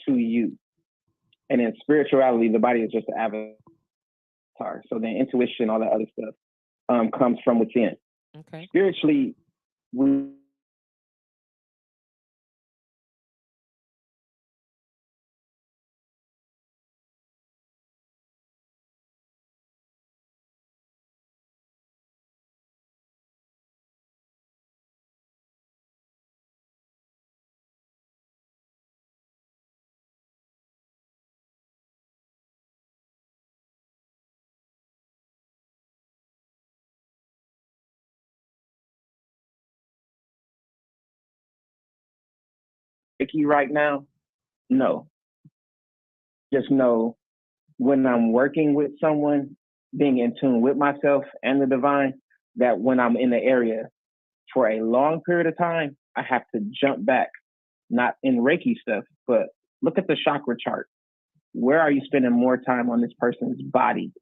to you, and in spirituality, the body is just an avatar. So then intuition, all that other stuff, comes from within. Okay. Spiritually, we Icky right now. No, just know when I'm working with someone, being in tune with myself and the divine, that when I'm in the area for a long period of time, I have to jump back, not in Reiki stuff, but look at the chakra chart. Where are you spending more time on this person's body?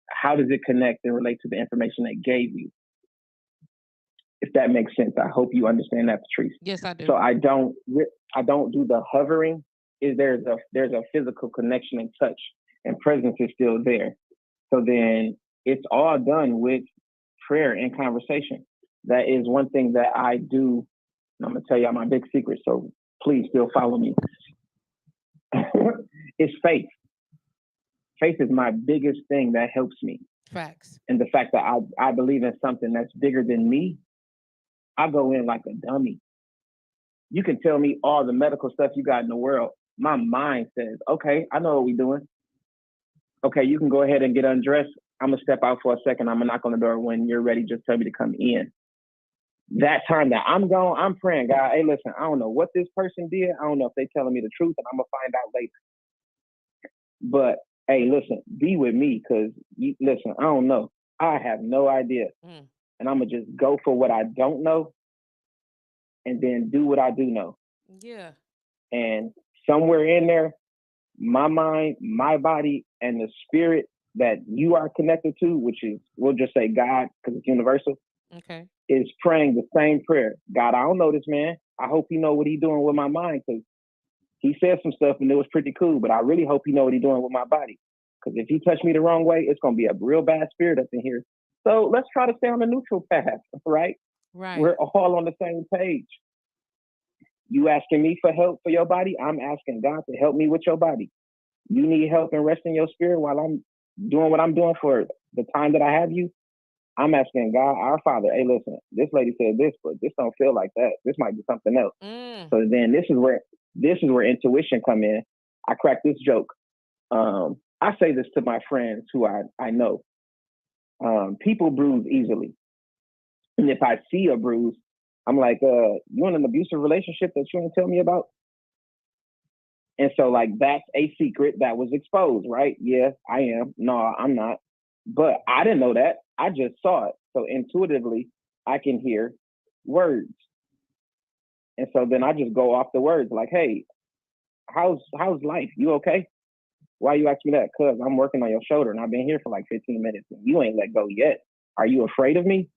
How does it connect and relate to the information they gave you? If that makes sense, I hope you understand that, Patrice. Yes, I So do. I don't do the hovering. Is there's a physical connection and touch and presence is still there. So then it's all done with prayer and conversation. That is one thing that I do. And I'm gonna tell y'all my big secret. So please still follow me. It's faith. Faith is my biggest thing that helps me. Facts. And the fact that I believe in something that's bigger than me, I go in like a dummy. You can tell me all the medical stuff you got in the world. My mind says, okay, I know what we're doing. Okay, you can go ahead and get undressed. I'm gonna step out for a second. I'm gonna knock on the door. When you're ready, just tell me to come in. That time that I'm gone, I'm praying, God, hey, listen, I don't know what this person did. I don't know if they telling me the truth, and I'm gonna find out later. But hey, listen, be with me, because listen, I don't know. I have no idea. Mm. And I'm gonna just go for what I don't know and then do what I do know. Yeah. And somewhere in there, my mind, my body, and the spirit that you are connected to, which is, we'll just say God, because it's universal, Okay. is praying the same prayer. God, I don't know this man. I hope he know what he's doing with my mind, because he said some stuff and it was pretty cool, but I really hope he know what he's doing with my body. Because if he touch me the wrong way, it's going to be a real bad spirit up in here. So let's try to stay on the neutral path, right? Right. We're all on the same page. You asking me for help for your body, I'm asking God to help me with your body. You need help and rest in your spirit while I'm doing what I'm doing for the time that I have you. I'm asking God, our Father, hey, listen, this lady said this, but this don't feel like that. This might be something else. Mm. So then this is where intuition come in. I crack this joke. I say this to my friends who I know. People bruise easily. And if I see a bruise, I'm like, you in an abusive relationship that you didn't tell me about? And so, like, that's a secret that was exposed, right? Yeah, I am. No, I'm not. But I didn't know that. I just saw it. So intuitively, I can hear words. And so then I just go off the words like, hey, how's life? You okay? Why you asking me that? Cause I'm working on your shoulder and I've been here for like 15 minutes and you ain't let go yet. Are you afraid of me?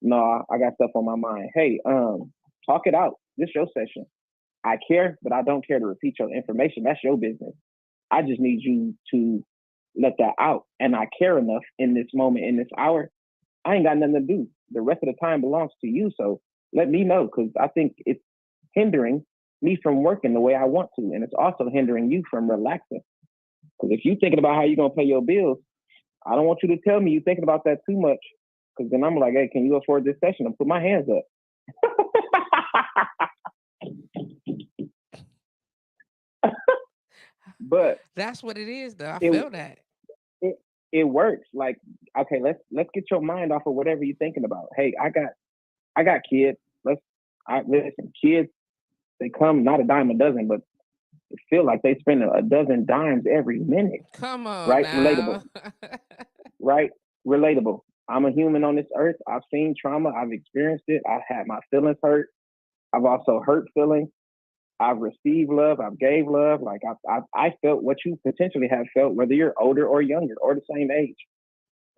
No, I got stuff on my mind. Hey, talk it out. This your session. I care, but I don't care to repeat your information. That's your business. I just need you to let that out. And I care enough in this moment, in this hour. I ain't got nothing to do. The rest of the time belongs to you. So let me know, because I think it's hindering me from working the way I want to. And it's also hindering you from relaxing. Because if you're thinking about how you're going to pay your bills, I don't want you to tell me you're thinking about that too much. Because then I'm like, hey, can you afford this session? And put my hands up. But That's what it is, though. I it, feel that. it it works. Like, okay, let's get your mind off of whatever you're thinking about. Hey, I got kids. Listen, kids, they come not a dime a dozen, but it feel like they spend a dozen dimes every minute. Come on Right? Relatable. now. Right? Relatable. I'm a human on this earth. I've seen trauma. I've experienced it. I've had my feelings hurt. I've also hurt feelings. I've received love. I've gave love. Like I felt what you potentially have felt, whether you're older or younger or the same age.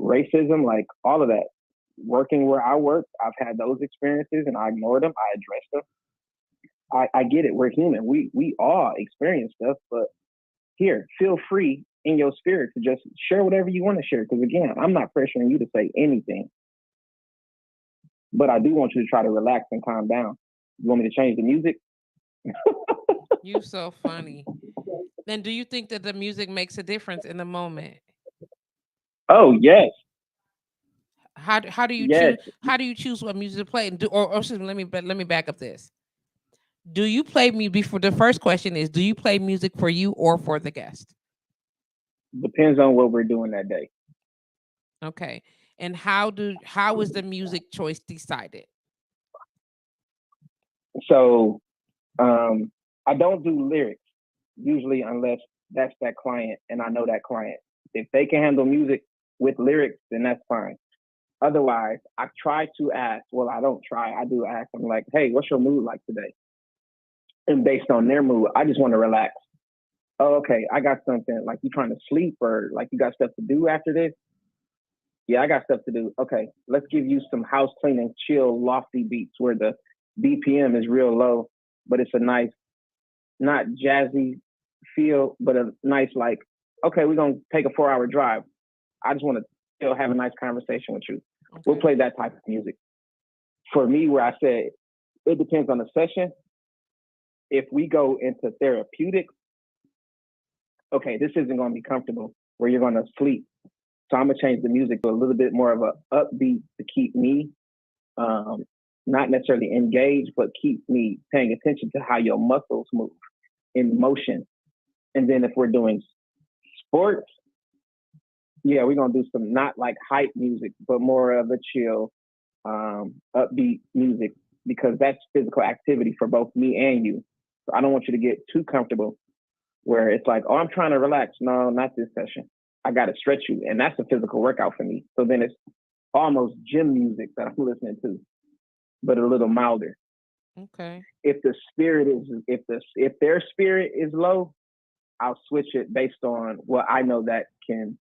Racism, like all of that. Working where I work, I've had those experiences and I ignored them. I addressed them. I get it. We're human. We all experience stuff, but here, feel free in your spirit to just share whatever you want to share. Because again, I'm not pressuring you to say anything, but I do want you to try to relax and calm down. You want me to change the music? You so funny. Then do you think that the music makes a difference in the moment? Oh yes, How do you yes. choose what music to play? And or excuse me, let me back up this. Do you play me before the first question is, do you play music for you or for the guest? Depends on what we're doing that day. Okay. And how is the music choice decided? So I don't do lyrics usually unless that's that client and I know that client. If they can handle music with lyrics, then that's fine. Otherwise, I try to ask. Well, I don't try. I do ask. I'm like, hey, what's your mood like today? And based on their mood, I just want to relax. Oh, okay, I got something. Like you trying to sleep or like you got stuff to do after this? Yeah, I got stuff to do. Okay, let's give you some house cleaning, chill, lofty beats where the BPM is real low, but it's a nice, not jazzy feel, but a nice like, okay, we're gonna take a 4 hour drive. I just want to still have a nice conversation with you. We'll Okay. play that type of music. For me, where I said it depends on the session. If we go into therapeutic, okay, this isn't going to be comfortable where you're going to sleep. So I'm gonna change the music to a little bit more of a upbeat to keep me um, not necessarily engaged, but keep me paying attention to how your muscles move in motion. And then if we're doing sports, yeah, we're gonna do some not like hype music, but more of a chill, upbeat music because that's physical activity for both me and you. So I don't want you to get too comfortable where it's like, oh, I'm trying to relax. No, not this session. I got to stretch you, and that's a physical workout for me. So then it's almost gym music that I'm listening to, but a little milder. Okay. If the spirit is, if their spirit is low, I'll switch it based on what I know that can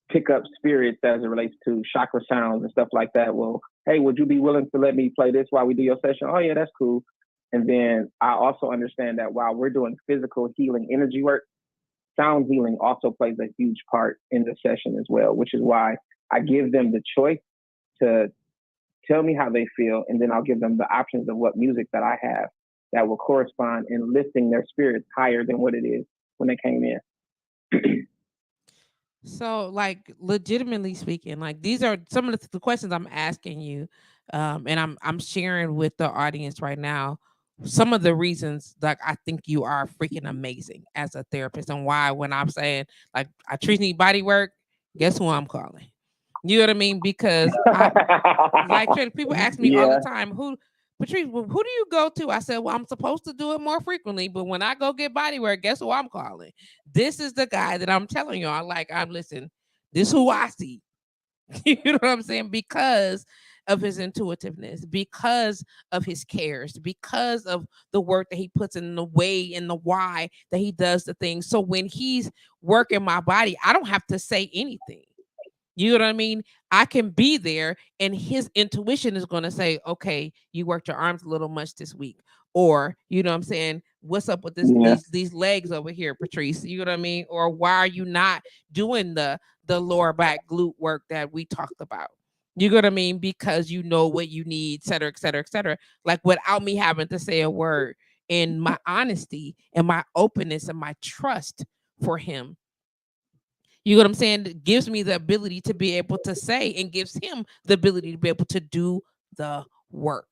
pick up spirits as it relates to chakra sounds and stuff like that. Well, hey, would you be willing to let me play this while we do your session? Oh yeah, that's cool. And then I also understand that while we're doing physical healing energy work, sound healing also plays a huge part in the session as well, which is why I give them the choice to tell me how they feel, and then I'll give them the options of what music that I have that will correspond in lifting their spirits higher than what it is when they came in. So, like, legitimately speaking, like these are some of the questions I'm asking you, and I'm sharing with the audience right now some of the reasons like I think you are freaking amazing as a therapist, and why when I'm saying like I treat need body work, guess who I'm calling? You know what I mean? Because I like people ask me all the Yeah. time, who Patrice, well, who do you go to? I said, well, I'm supposed to do it more frequently, but when I go get body work, guess who I'm calling? This is the guy that I'm telling y'all. Like, I'm listen, this who I see. You know what I'm saying? Because of his intuitiveness, because of his cares, because of the work that he puts in, the way and the why that he does the things. So when he's working my body, I don't have to say anything. You know what I mean? I can be there and his intuition is going to say, okay, you worked your arms a little much this week. Or, you know what I'm saying? What's up with this Yeah. these legs over here, Patrice? You know what I mean? Or why are you not doing the lower back glute work that we talked about? You know what I mean? Because you know what you need, et cetera, et cetera, et cetera. Like without me having to say a word, and my honesty and my openness and my trust for him, you know what I'm saying? It gives me the ability to be able to say, and gives him the ability to be able to do the work.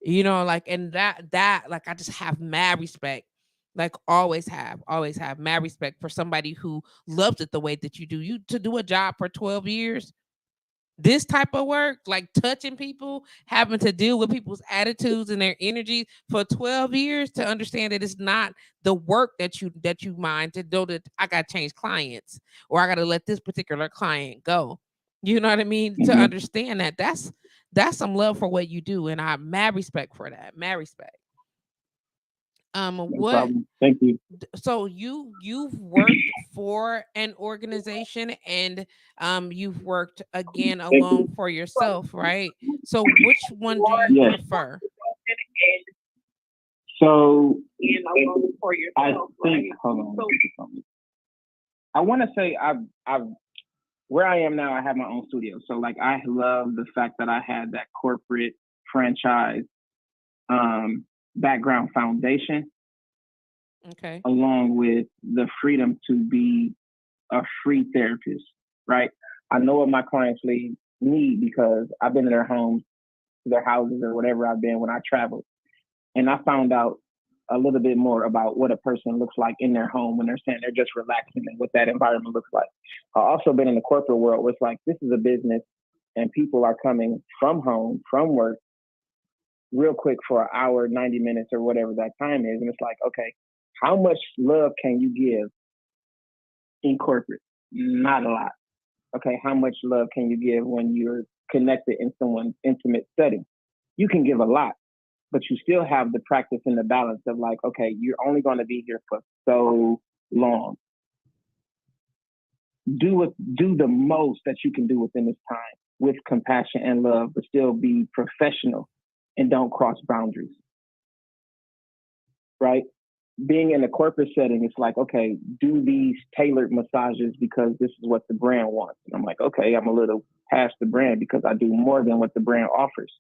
You know, like, and that like I just have mad respect. Like always have mad respect for somebody who loves it the way that you do. You to do a job for 12 years, this type of work, like touching people, having to deal with people's attitudes and their energy for 12 years, to understand that it's not the work that you mind, to know that I got to change clients or I got to let this particular client go. You know what I mean? To Hmm. understand that That's some love for what you do, and I mad respect for that. Mad respect. No What problem. Thank you. so you've worked for an organization, and you've worked again Thank alone you. for yourself, right? So which one do you Yes. prefer? So I think, hold on. I want to say I've where I am now. I have my own studio, so like I love the fact that I had that corporate franchise um, background foundation, Okay. along with the freedom to be a free therapist. Right? I know what my clients need because I've been in their homes, their houses, or whatever I've been when I travel. And I found out a little bit more about what a person looks like in their home when they're saying they're just relaxing and what that environment looks like. I've also been in the corporate world where it's like this is a business and people are coming from home, from work, real quick for an hour, 90 minutes, or whatever that time is. And it's like, okay, how much love can you give in corporate? Not a lot. Okay, how much love can you give when you're connected in someone's intimate setting? You can give a lot, but you still have the practice and the balance of like, okay, you're only going to be here for so long. Do the most that you can do within this time with compassion and love, but still be professional and don't cross boundaries. Right? Being in a corporate setting, it's like, okay, do these tailored massages because this is what the brand wants. And I'm like, okay, I'm a little past the brand because I do more than what the brand offers.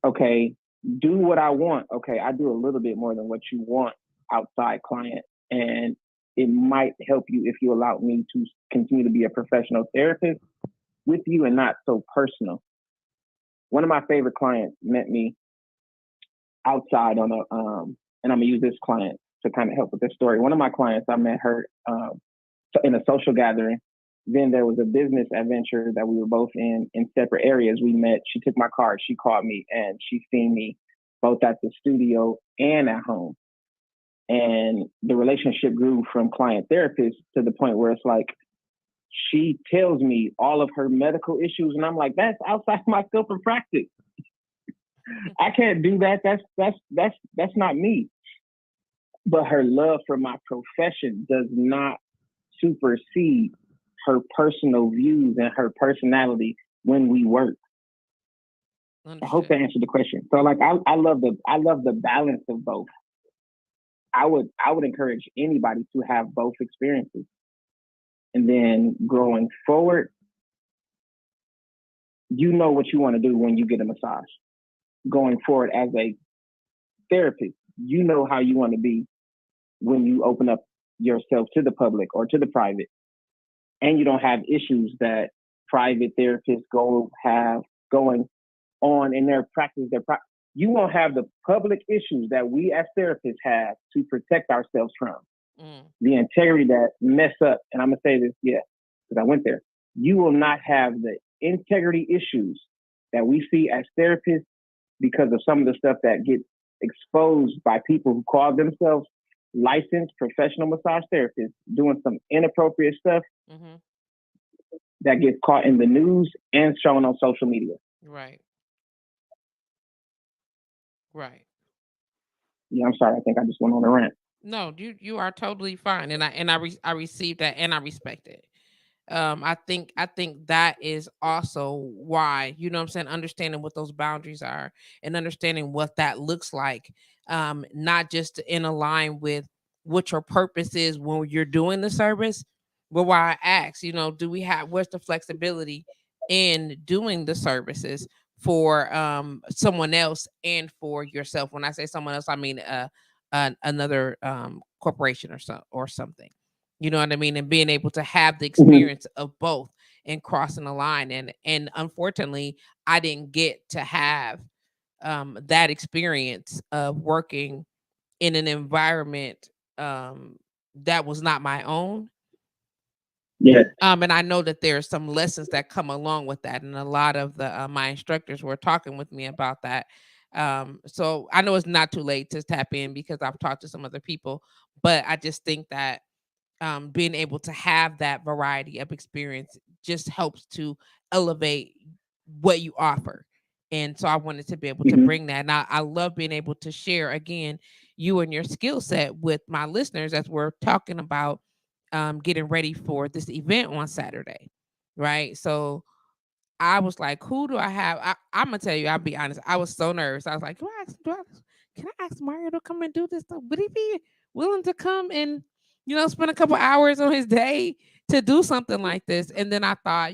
Okay, do what I want. Okay, I do a little bit more than what you want outside client. And it might help you if you allow me to continue to be a professional therapist with you and not so personal. One of my favorite clients met me outside on and I'm gonna use this client to kind of help with this story. One of my clients, I met her in a social gathering. Then there was a business adventure that we were both in separate areas. We met. She took my card. She called me, and she seen me both at the studio and at home. And the relationship grew from client therapist to the point where it's like she tells me all of her medical issues, and I'm like, that's outside my scope of practice. I can't do that. That's not me. But her love for my profession does not supersede her personal views and her personality when we work. I hope that Understood. answered the question. So like I love the balance of both. I would encourage anybody to have both experiences. And then going forward, you know what you want to do when you get a massage. Going forward as a therapist, you know how you want to be when you open up yourself to the public or to the private, and you don't have issues that private therapists have going on in their practice. You won't have the public issues that we as therapists have to protect ourselves from. Mm, The integrity that mess up, and I'm gonna say this, yeah, because I went there. You will not have the integrity issues that we see as therapists because of some of the stuff that gets exposed by people who call themselves licensed professional massage therapists doing some inappropriate stuff mm-hmm. that gets caught in the news and shown on social media. Right. Right. Yeah, I'm sorry. I think I just went on a rant. No, you are totally fine, and I received that, and I respect it. I think that is also why, you know what I'm saying, understanding what those boundaries are and understanding what that looks like, not just in align with what your purpose is when you're doing the service, but why I ask, do we have where's the flexibility in doing the services for someone else and for yourself. When I say someone else, I mean another corporation or something. You know what I mean? And being able to have the Mhm. experience of both and crossing the line. And unfortunately, I didn't get to have that experience of working in an environment um, that was not my own. Yeah. And I know that there are some lessons that come along with that, and a lot of the my instructors were talking with me about that. So I know it's not too late to tap in because I've talked to some other people, but I just think that being able to have that variety of experience just helps to elevate what you offer. And so I wanted to be able to Mm-hmm. bring that. And I love being able to share again you and your skill set with my listeners as we're talking about getting ready for this event on Saturday. Right. So I was like, who do I have? I'm gonna tell you, I'll be honest. I was so nervous. I was like, can I ask Mario to come and do this stuff? Would he be willing to come and, spend a couple hours on his day to do something like this? And then I thought,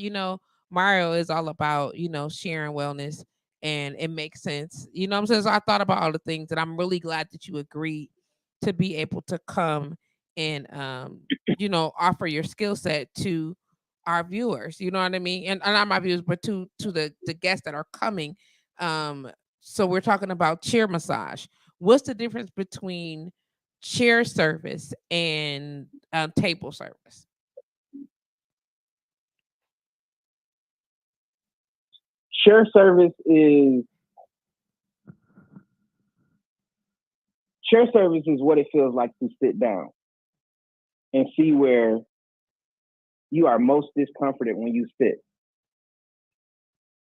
Mario is all about, sharing wellness and it makes sense. You know what I'm saying? So I thought about all the things and I'm really glad that you agreed to be able to come and offer your skill set to our viewers, you know what I mean? And not my viewers, but to the guests that are coming. Um, so we're talking about chair massage. What's the difference between chair service and table service? Share service is Share service is what it feels like to sit down and see where you are most discomforted when you sit.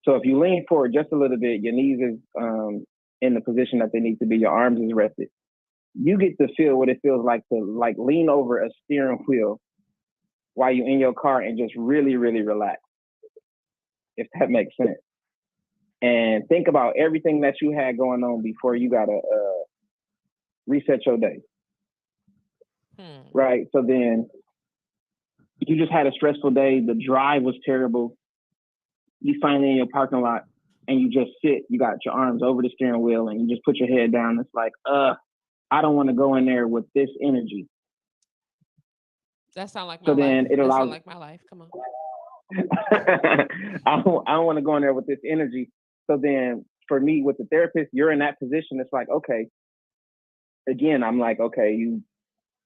So if you lean forward just a little bit, your knees is in the position that they need to be, your arms is rested. You get to feel what it feels like to like lean over a steering wheel while you're in your car and just really, really relax, if that makes sense. And think about everything that you had going on before you got to reset your day. Right. So then you just had a stressful day. The drive was terrible. You finally in your parking lot and you just sit. You got your arms over the steering wheel and you just put your head down. It's like, I don't want to go in there with this energy. That sounds like my So life. then it That allows. sounds like my life. Come on. I don't want to go in there with this energy. So then for me with the therapist, you're in that position. It's like, okay, again, I'm like, okay,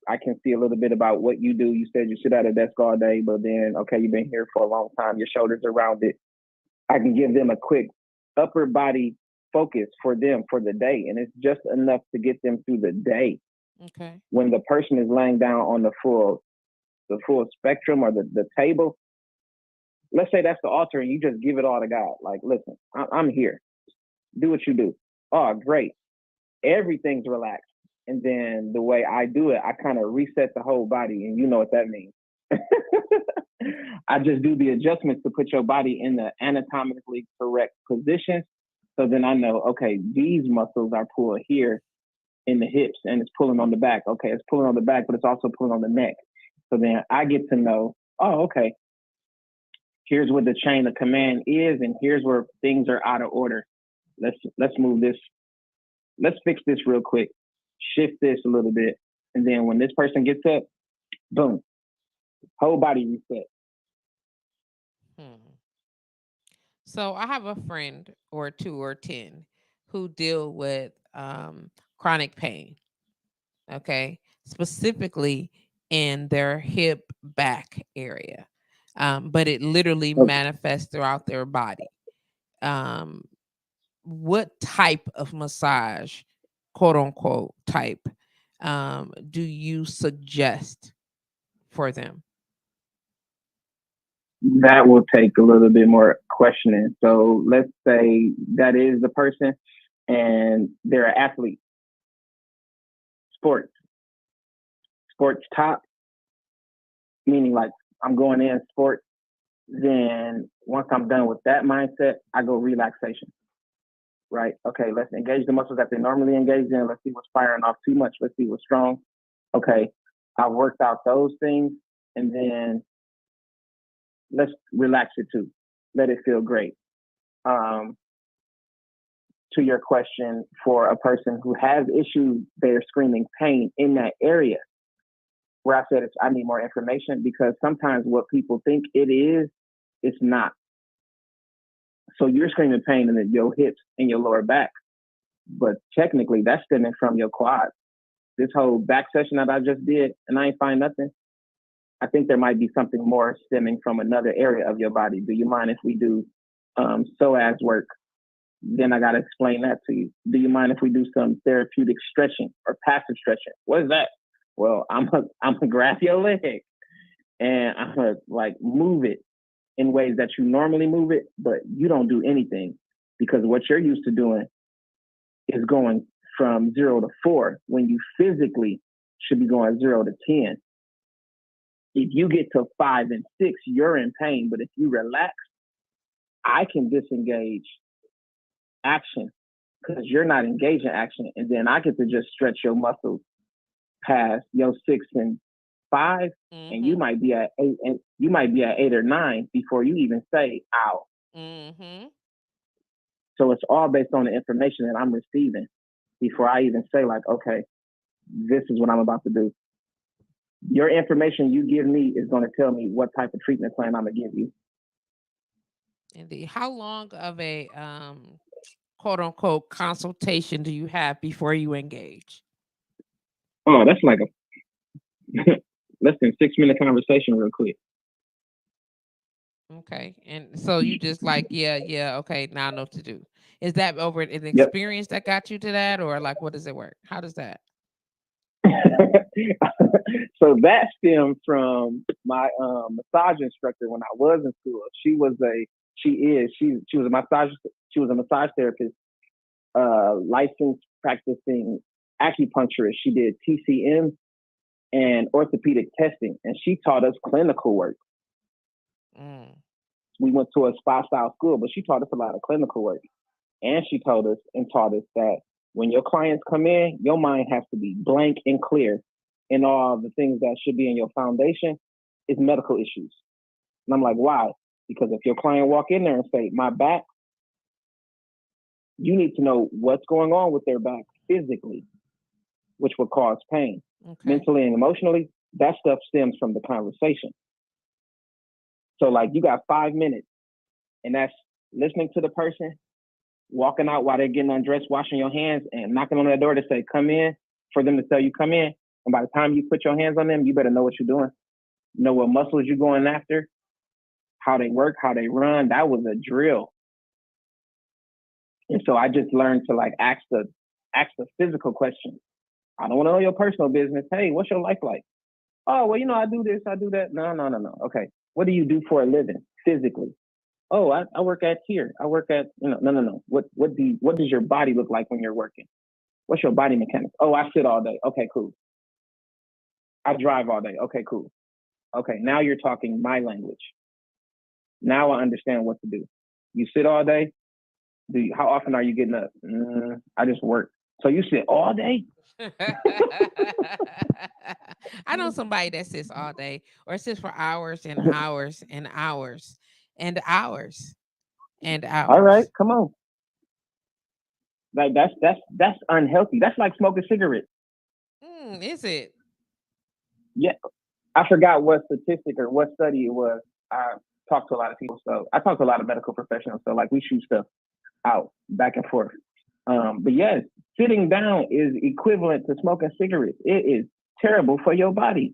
I can see a little bit about what you do. You said you sit at a desk all day, but then, okay, you've been here for a long time. Your shoulders are rounded. I can give them a quick upper body focus for them for the day. And it's just enough to get them through the day. Okay. When the person is laying down on the full spectrum or the table, let's say that's the altar and you just give it all to God. Like, listen, I'm here. Do what you do. Oh, great. Everything's relaxed. And then the way I do it, I kind of reset the whole body. And you know what that means. I just do the adjustments to put your body in the anatomically correct position. So then I know, okay, these muscles are pulled here in the hips and it's pulling on the back. Okay, it's pulling on the back, but it's also pulling on the neck. So then I get to know, oh, okay, here's what the chain of command is, and here's where things are out of order. Let's move this. Let's fix this real quick. Shift this a little bit. And then when this person gets up, boom, whole body reset. So I have a friend or two or 10 who deal with chronic pain. Okay. Specifically in their hip back area. But it literally manifests throughout their body. What type of massage, quote unquote, type, do you suggest for them? That will take a little bit more questioning. So let's say that is the person and they're an athlete, sports top, meaning like I'm going in sports. Then once I'm done with that mindset, I go relaxation. Right? Okay, let's engage the muscles that they're normally engaged in. Let's see what's firing off too much. Let's see what's strong. Okay, I've worked out those things, and then let's relax it too. Let it feel great. To your question, for a person who has issues, they're screaming pain in that area, where I said I need more information because sometimes what people think it is, it's not. So you're screaming pain in your hips and your lower back, but technically that's stemming from your quads. This whole back session that I just did, and I ain't find nothing. I think there might be something more stemming from another area of your body. Do you mind if we do psoas work? Then I got to explain that to you. Do you mind if we do some therapeutic stretching or passive stretching? What is that? Well, I'm gonna grab your leg and I'm gonna like move it in ways that you normally move it, but you don't do anything because what you're used to doing is going from 0 to 4 when you physically should be going 0 to 10. If you get to 5 and 6, you're in pain. But if you relax, I can disengage action because you're not engaged in action. And then I get to just stretch your muscles past your 6 and 5, and you might be at 8, and you might be at 8 or 9 before you even say ow. So it's all based on the information that I'm receiving before I even say, like, okay, this is what I'm about to do. Your information you give me is going to tell me what type of treatment plan I'm going to give you. Indeed. How long of a quote unquote consultation do you have before you engage? Oh, that's like a less than 6 minute conversation real quick. Okay. And so you just like, yeah, okay, now I know what to do. Is that over an Yep. experience that got you to that, or like what does it work? How does that? So that stemmed from my massage instructor when I was in school. She was a massage therapist, licensed practicing acupuncturist. She did TCM and orthopedic testing, and she taught us clinical work. We went to a spa style school, but she taught us a lot of clinical work. And she told us and taught us that when your clients come in, your mind has to be blank and clear. And all the things that should be in your foundation is medical issues. And I'm like, why? Because if your client walk in there and say, my back, you need to know what's going on with their back physically, which will cause pain. Okay. Mentally and emotionally, that stuff stems from the conversation. So like you got 5 minutes, and that's listening to the person, walking out while they're getting undressed, washing your hands, and knocking on their door to say, come in, for them to tell you, come in. And by the time you put your hands on them, you better know what you're doing. Know what muscles you're going after, how they work, how they run. That was a drill. And so I just learned to like ask the physical questions. I don't want to know your personal business. Hey, what's your life like? Oh, well, I do this, I do that. No. Okay. What do you do for a living physically? Oh, I work at here. I work at, no. What does your body look like when you're working? What's your body mechanics? Oh, I sit all day. Okay, cool. I drive all day. Okay, cool. Okay, now you're talking my language. Now I understand what to do. You sit all day. How often are you getting up? I just work. So you sit all day? I know somebody that sits all day or sits for hours and hours and hours and hours and hours. All right, come on. Like that's unhealthy. That's like smoking cigarettes. Is it? Yeah. I forgot what statistic or what study it was. I talked to a lot of people, so I talked to a lot of medical professionals. So like we shoot stuff out back and forth. But yes, sitting down is equivalent to smoking cigarettes. It is terrible for your body.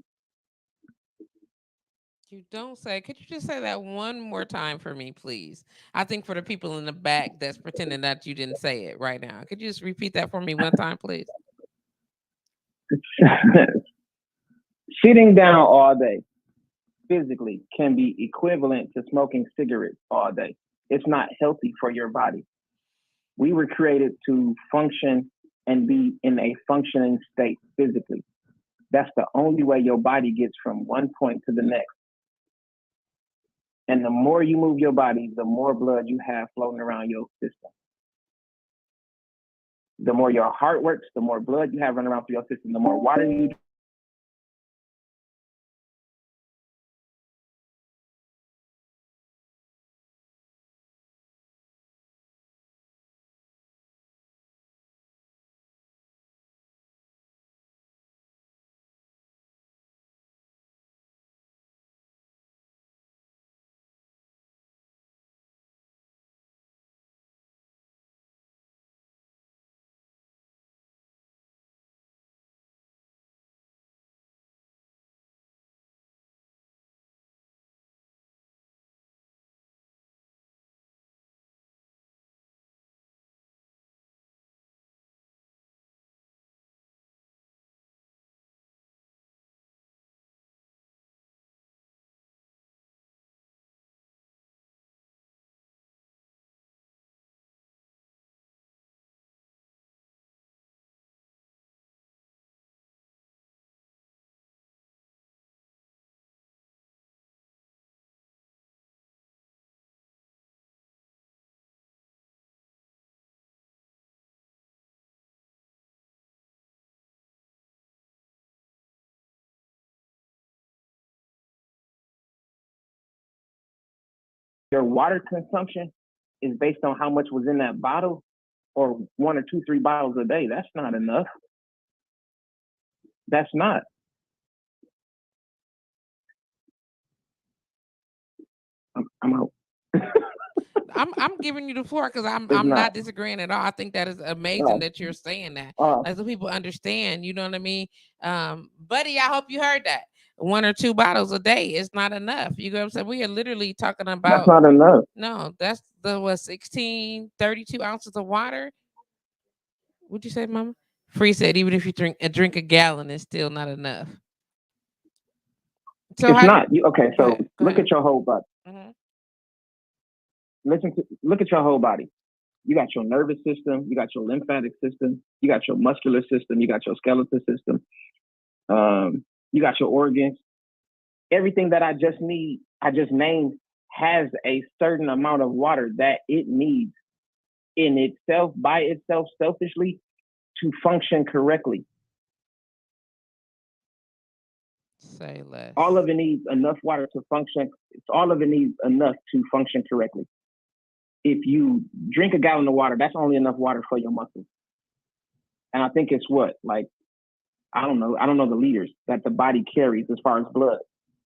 You don't say. Could you just say that one more time for me, please? I think for the people in the back that's pretending that you didn't say it right now. Could you just repeat that for me one time, please? Sitting down all day physically can be equivalent to smoking cigarettes all day. It's not healthy for your body. We were created to function and be in a functioning state physically. That's the only way your body gets from one point to the next. And the more you move your body, the more blood you have floating around your system. The more your heart works, the more blood you have running around through your system, the more water you your water consumption is based on how much was in that bottle, or 1 or 2, 3 bottles a day, that's not enough. That's not. I'm out. I'm giving you the floor because I'm It's not not. disagreeing at all. I think that is amazing that you're saying that. Uh, Like so people understand, you know what I mean? Buddy, I hope you heard that. 1 or 2 bottles a day is not enough. You know what I'm saying? We are literally talking that's about not enough. no, that's the what 16, 32 ounces of water. What'd you say, Mama? Free said even if you drink a gallon, it's still not enough. So It's how do not. You okay? go So ahead? Go look ahead. at your whole body. Hmm. Look at your whole body. You got your nervous system. You got your lymphatic system. You got your muscular system. You got your skeletal system. You got your organs. Everything that I just named, has a certain amount of water that it needs in itself, by itself, selfishly, to function correctly. Say less. All of it needs enough water to function. All of it needs enough to function correctly. If you drink a gallon of water, that's only enough water for your muscles. And I think it's what, like, I don't know the liters that the body carries as far as blood.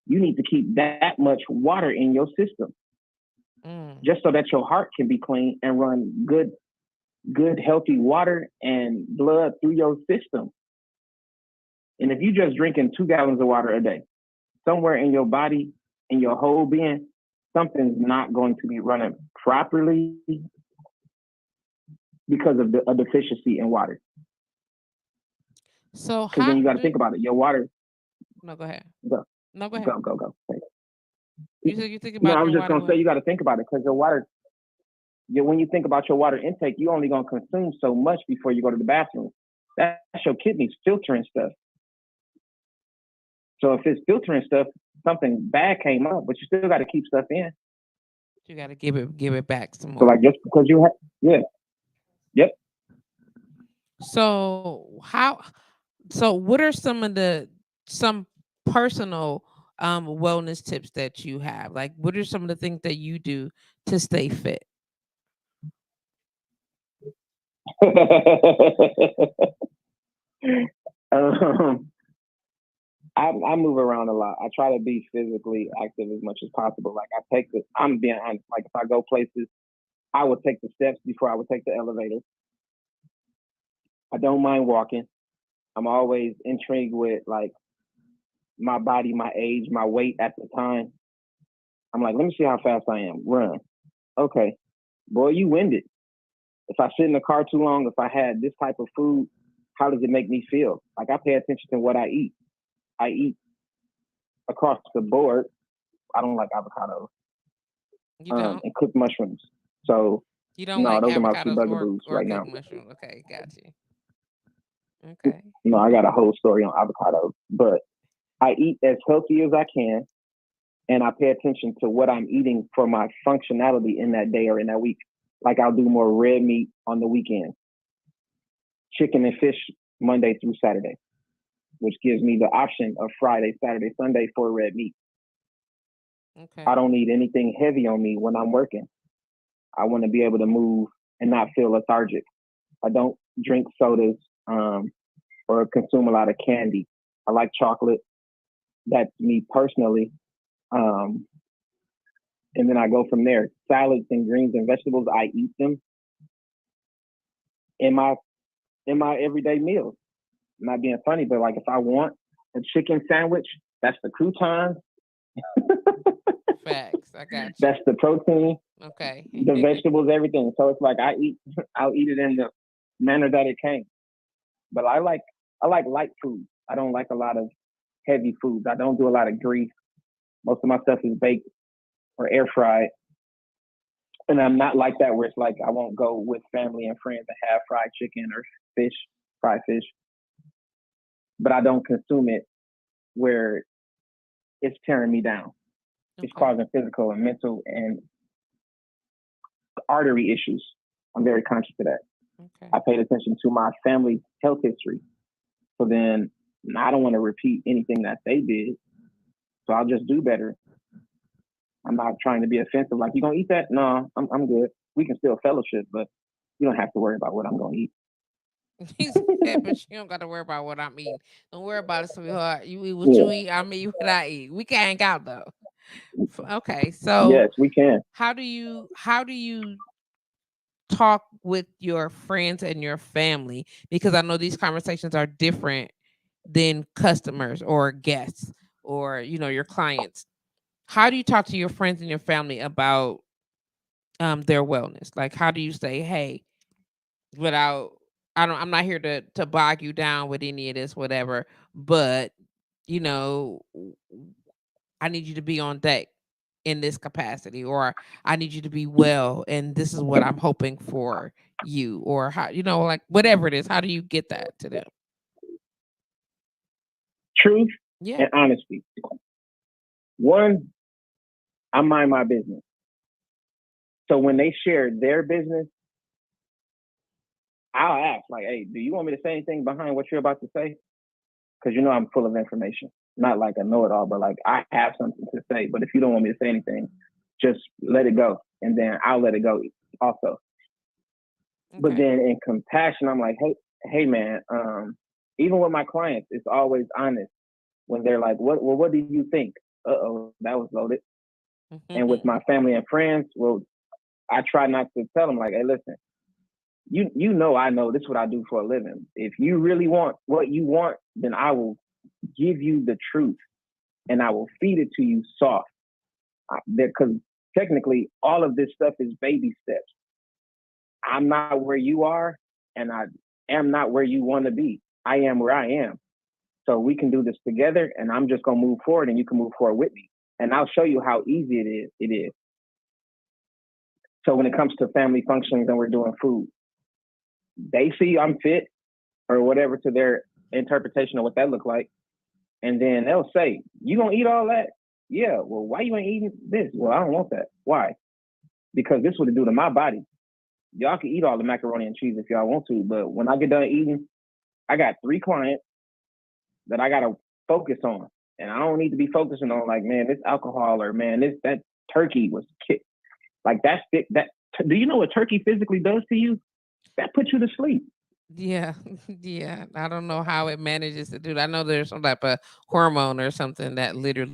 You need to keep that much water in your system just so that your heart can be clean and run good, healthy water and blood through your system. And if you just drinking 2 gallons of water a day, somewhere in your body, in your whole being, something's not going to be running properly because of a deficiency in water. So Because how then you got to do think about it. Your water, no go ahead. go, No, go ahead. go. You said you think No, about I your was just water gonna say what? you got to think about it because your water. When you think about your water intake, you only gonna consume so much before you go to the bathroom. That's your kidneys filtering stuff. So if it's filtering stuff, something bad came up, but you still got to keep stuff in. You got to give it back some So more. like just because you have, yeah, yep. So how so what are some personal wellness tips that you have? Like what are some of the things that you do to stay fit? um, I move around a lot. I try to be physically active as much as possible. Like I'm being honest. Like if I go places, I would take the steps before I would take the elevator. I don't mind walking. I'm always intrigued with like my body, my age, my weight at the time. I'm like, let me see how fast I am. Run. Okay. Boy, you winded. If I sit in the car too long, if I had this type of food, how does it make me feel? Like I pay attention to what I eat. I eat across the board. I don't like avocados You don't? and cooked mushrooms. So You don't no, like those are my two avocados bugaboos or right cooked now. mushroom. Okay, got you. Okay. No, I got a whole story on avocados, but I eat as healthy as I can, and I pay attention to what I'm eating for my functionality in that day or in that week. Like I'll do more red meat on the weekend, chicken and fish Monday through Saturday, which gives me the option of Friday, Saturday, Sunday for red meat. Okay. I don't need anything heavy on me when I'm working. I want to be able to move and not feel lethargic. I don't drink sodas or consume a lot of candy. I like chocolate. That's me personally. Um, and then I go from there. Salads and greens and vegetables, I eat them in my everyday meals. I'm not being funny, but like if I want a chicken sandwich, that's the croutons, Facts. I got you. that's the protein, Okay. the vegetables, everything. So it's like I'll eat it in the manner that it came. But I like light food. I don't like a lot of heavy foods. I don't do a lot of grease. Most of my stuff is baked or air fried. And I'm not like that where it's like I won't go with family and friends and have fried chicken or fish, fried fish. But I don't consume it where it's tearing me down. It's Okay. causing physical and mental and artery issues. I'm very conscious of that. Okay. I paid attention to my family's health history. So then I don't want to repeat anything that they did. So I'll just do better. I'm not trying to be offensive. Like, you gonna eat that? No, I'm good. We can still fellowship, but you don't have to worry about what I'm gonna eat. He said, but you don't got to worry about what I'm eating. Don't worry about it, sweetheart. You eat what you Yeah. eat. I eat what I eat. We can hang out though. Okay, so Yes, we can. how do you talk with your friends and your family? Because I know these conversations are different than customers or guests or your clients. How do you talk to your friends and your family about their wellness? Like, how do you say, hey, without I'm not here to bog you down with any of this, whatever, but you know, I need you to be on deck in this capacity, or I need you to be well, and this is what I'm hoping for you, or how, like whatever it is, how do you get that to them? Truth Yeah. and honesty. One, I mind my business. So when they share their business, I'll ask, like, hey, do you want me to say anything behind what you're about to say? Because I'm full of information. Not like a know it all, but like I have something to say. But if you don't want me to say anything, just let it go. And then I'll let it go also. But Okay. then in compassion, I'm like, hey man, even with my clients, it's always honest when they're like, what do you think? Uh-oh, that was loaded. And with my family and friends, well, I try not to tell them like, hey, listen, I know this is what I do for a living. If you really want what you want, then I will give you the truth and I will feed it to you soft. Because technically, all of this stuff is baby steps. I'm not where you are, and I am not where you want to be. I am where I am. So we can do this together, and I'm just gonna move forward, and you can move forward with me. And I'll show you how easy it is. It is. So when it comes to family functions and we're doing food, they see I'm fit or whatever to their interpretation of what that look like, and then they'll say, "You gonna eat all that?" Yeah. Well, why you ain't eating this? Well, I don't want that. Why? Because this would do to my body. Y'all can eat all the macaroni and cheese if y'all want to, but when I get done eating, I got 3 clients that I gotta focus on, and I don't need to be focusing on like, man, this alcohol or man, that turkey was kicked. Like that's that. Do you know what turkey physically does to you? That puts you to sleep. Yeah. Yeah, I don't know how it manages to do that. I know there's some type of hormone or something that literally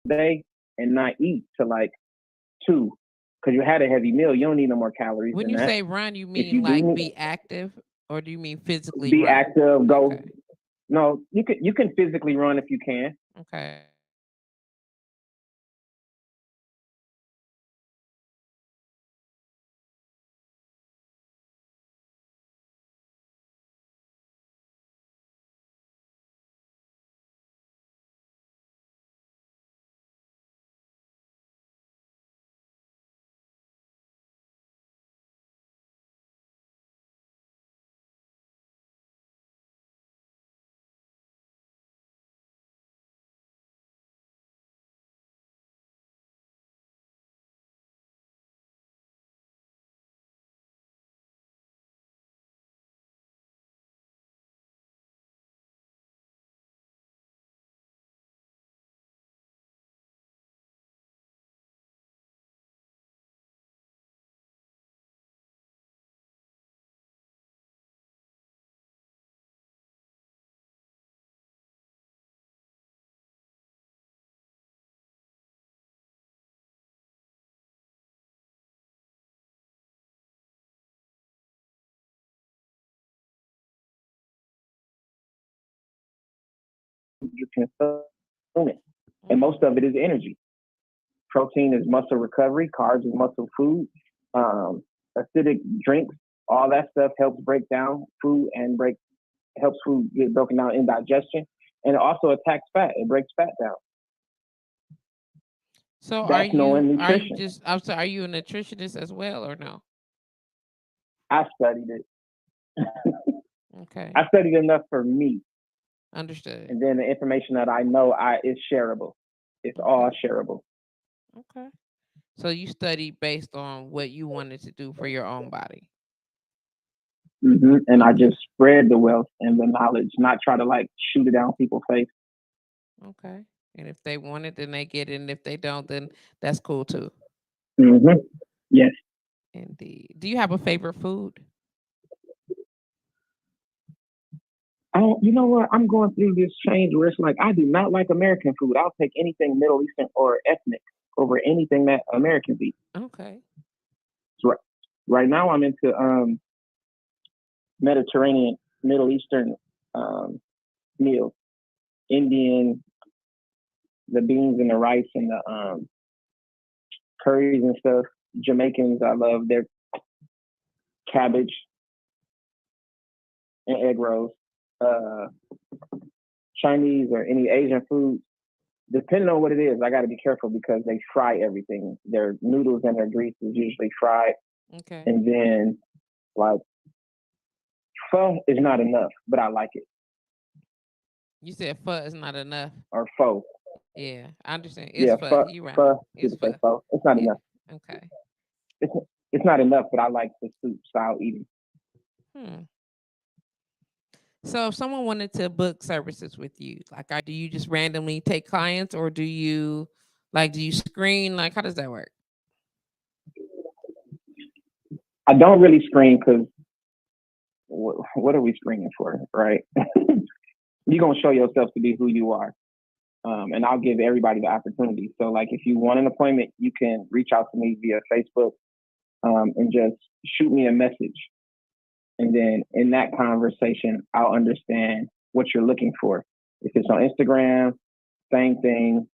Day and not eat till like 2, because you had a heavy meal. You don't need no more calories when than you that. say run, you If mean you do like be active, or do you mean physically be run? active, go. Okay. No, you can physically run if you can. Okay. you consume it. And Mm. most of it is energy. Protein is muscle recovery, carbs is muscle food, acidic drinks, all that stuff helps break down food and helps food get broken down in digestion. And it also attacks fat. It breaks fat down. So That's knowing nutrition. I'm sorry, are you a nutritionist as well or no? I studied it. Okay. I studied enough for me, Understood. and then the information that I know I is shareable. It's all Okay. shareable. Okay. So you studied based on what you wanted to do for your own body. And I Okay. just spread the wealth and the knowledge, not try to like shoot it down people's face. Okay. And if they want it, then they get it. And if they don't, then that's cool too. hmm Yes. Indeed. Do you have a favorite food? I don't, you know what? I'm going through this change where it's like I do not like American food. I'll take anything Middle Eastern or ethnic over anything that Americans eat. Okay. So right now I'm into Mediterranean, Middle Eastern um, meals, Indian, the beans and the rice and the curries and stuff. Jamaicans, I love their cabbage and egg rolls. Uh, Chinese or any Asian food, depending on what it is, I got to be careful because they fry everything. Their noodles and their grease is usually fried, Okay. and then like pho is not enough, but I like it. You said pho is not enough. Or pho, Yeah, I understand. It's yeah, pho. pho, You right. pho. It's People say pho. pho. It's not Yeah. enough. Okay. It's it's not enough, but I like the soup style eating. Hmm. So if someone wanted to book services with you, like, do you just randomly take clients, or do you screen? Like, how does that work? I don't really screen because what are we screening for, right? You're gonna show yourself to be who you are. And I'll give everybody the opportunity. So, like, if you want an appointment, you can reach out to me via Facebook and just shoot me a message. And then in that conversation, I'll understand what you're looking for. If it's on Instagram, same thing.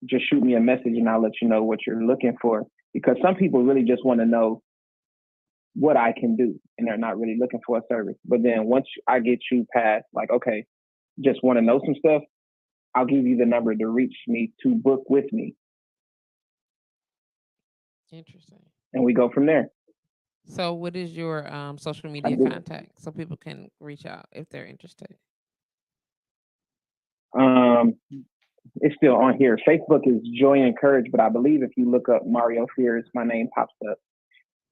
Just shoot me a message and I'll let you know what you're looking for. Because some people really just want to know what I can do and they're not really looking for a service. But then once I get you past, like, okay, just want to know some stuff, I'll give you the number to reach me to book with me. Interesting. And we go from there. So, what is your social I media do. contact so people can reach out if they're interested? Um, it's still on here. Facebook is Joy and Courage, but I believe if you look up Mario Fears, my name pops up.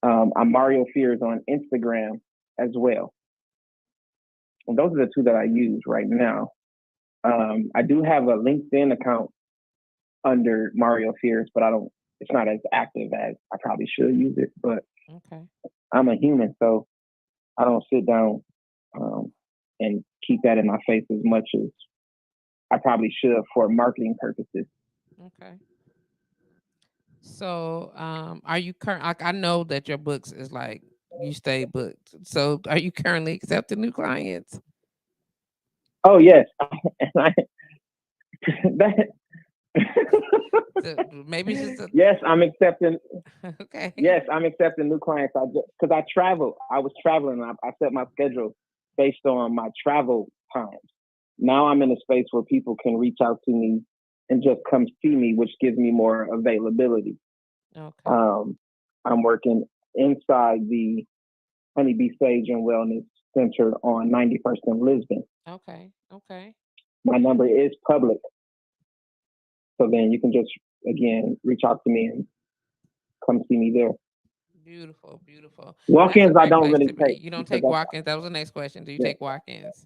I'm Mario Fears on Instagram as well. And those are the two that I use right now. I do have a LinkedIn account under Mario Fears, but I don't. It's not as active as I probably should use it. But Okay. I'm a human, so I don't sit down um, and keep that in my face as much as I probably should for marketing purposes. Okay. So, are you current? Like, I know that your books is like you stay booked. So, are you currently accepting new clients? Oh yes, that, So maybe it's just a yes, I'm accepting. okay. Yes, I'm accepting new clients. I just because I travel. I was traveling. I set my schedule based on my travel times. Now I'm in a space where people can reach out to me and just come see me, which gives me more availability. Okay. Um, I'm working inside the Honeybee Sage and Wellness Center on 91st in Lisbon. Okay. Okay. My number is public, so then you can just again reach out to me and come see me there. Beautiful. Beautiful. That's a Walk-ins I great don't place really to be. take You don't because take walk-ins. That was the next question. Do you yeah, take walk-ins?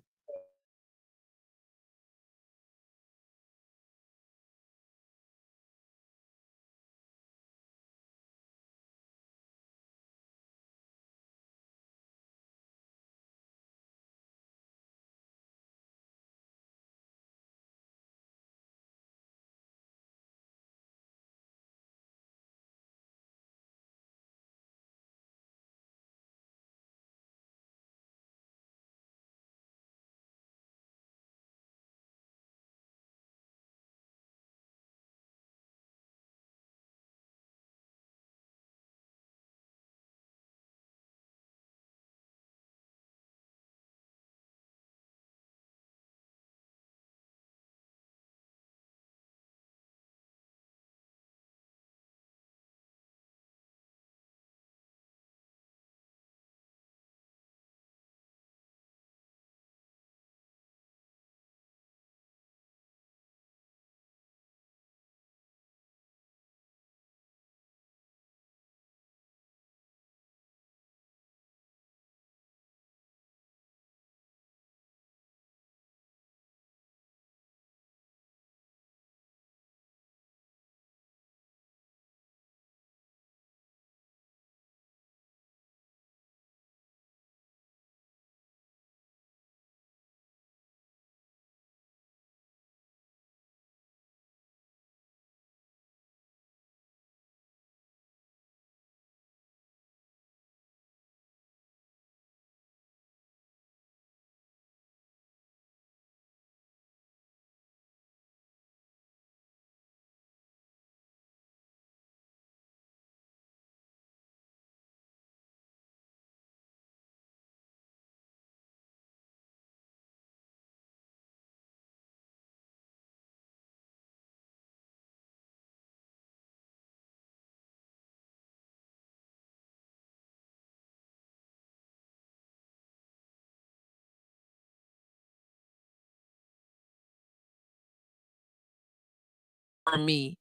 for me.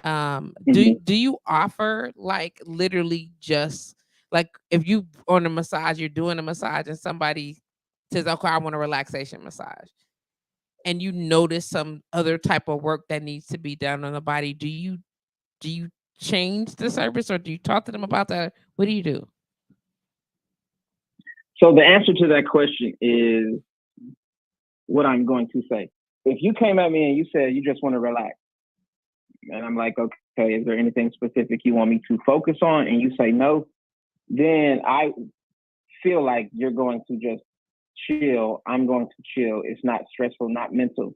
Mm-hmm. Do you offer like literally just like if you on a massage, you're doing a massage and somebody says, "Okay, I want a relaxation massage," and you notice some other type of work that needs to be done on the body, do you change the service or do you talk to them about that? What do you do? So the answer to that question is what I'm going to say. If you came at me and you said you just want to relax, and I'm like, okay, is there anything specific you want me to focus on? And you say no, then I feel like you're going to just chill. I'm going to chill. It's not stressful, not mental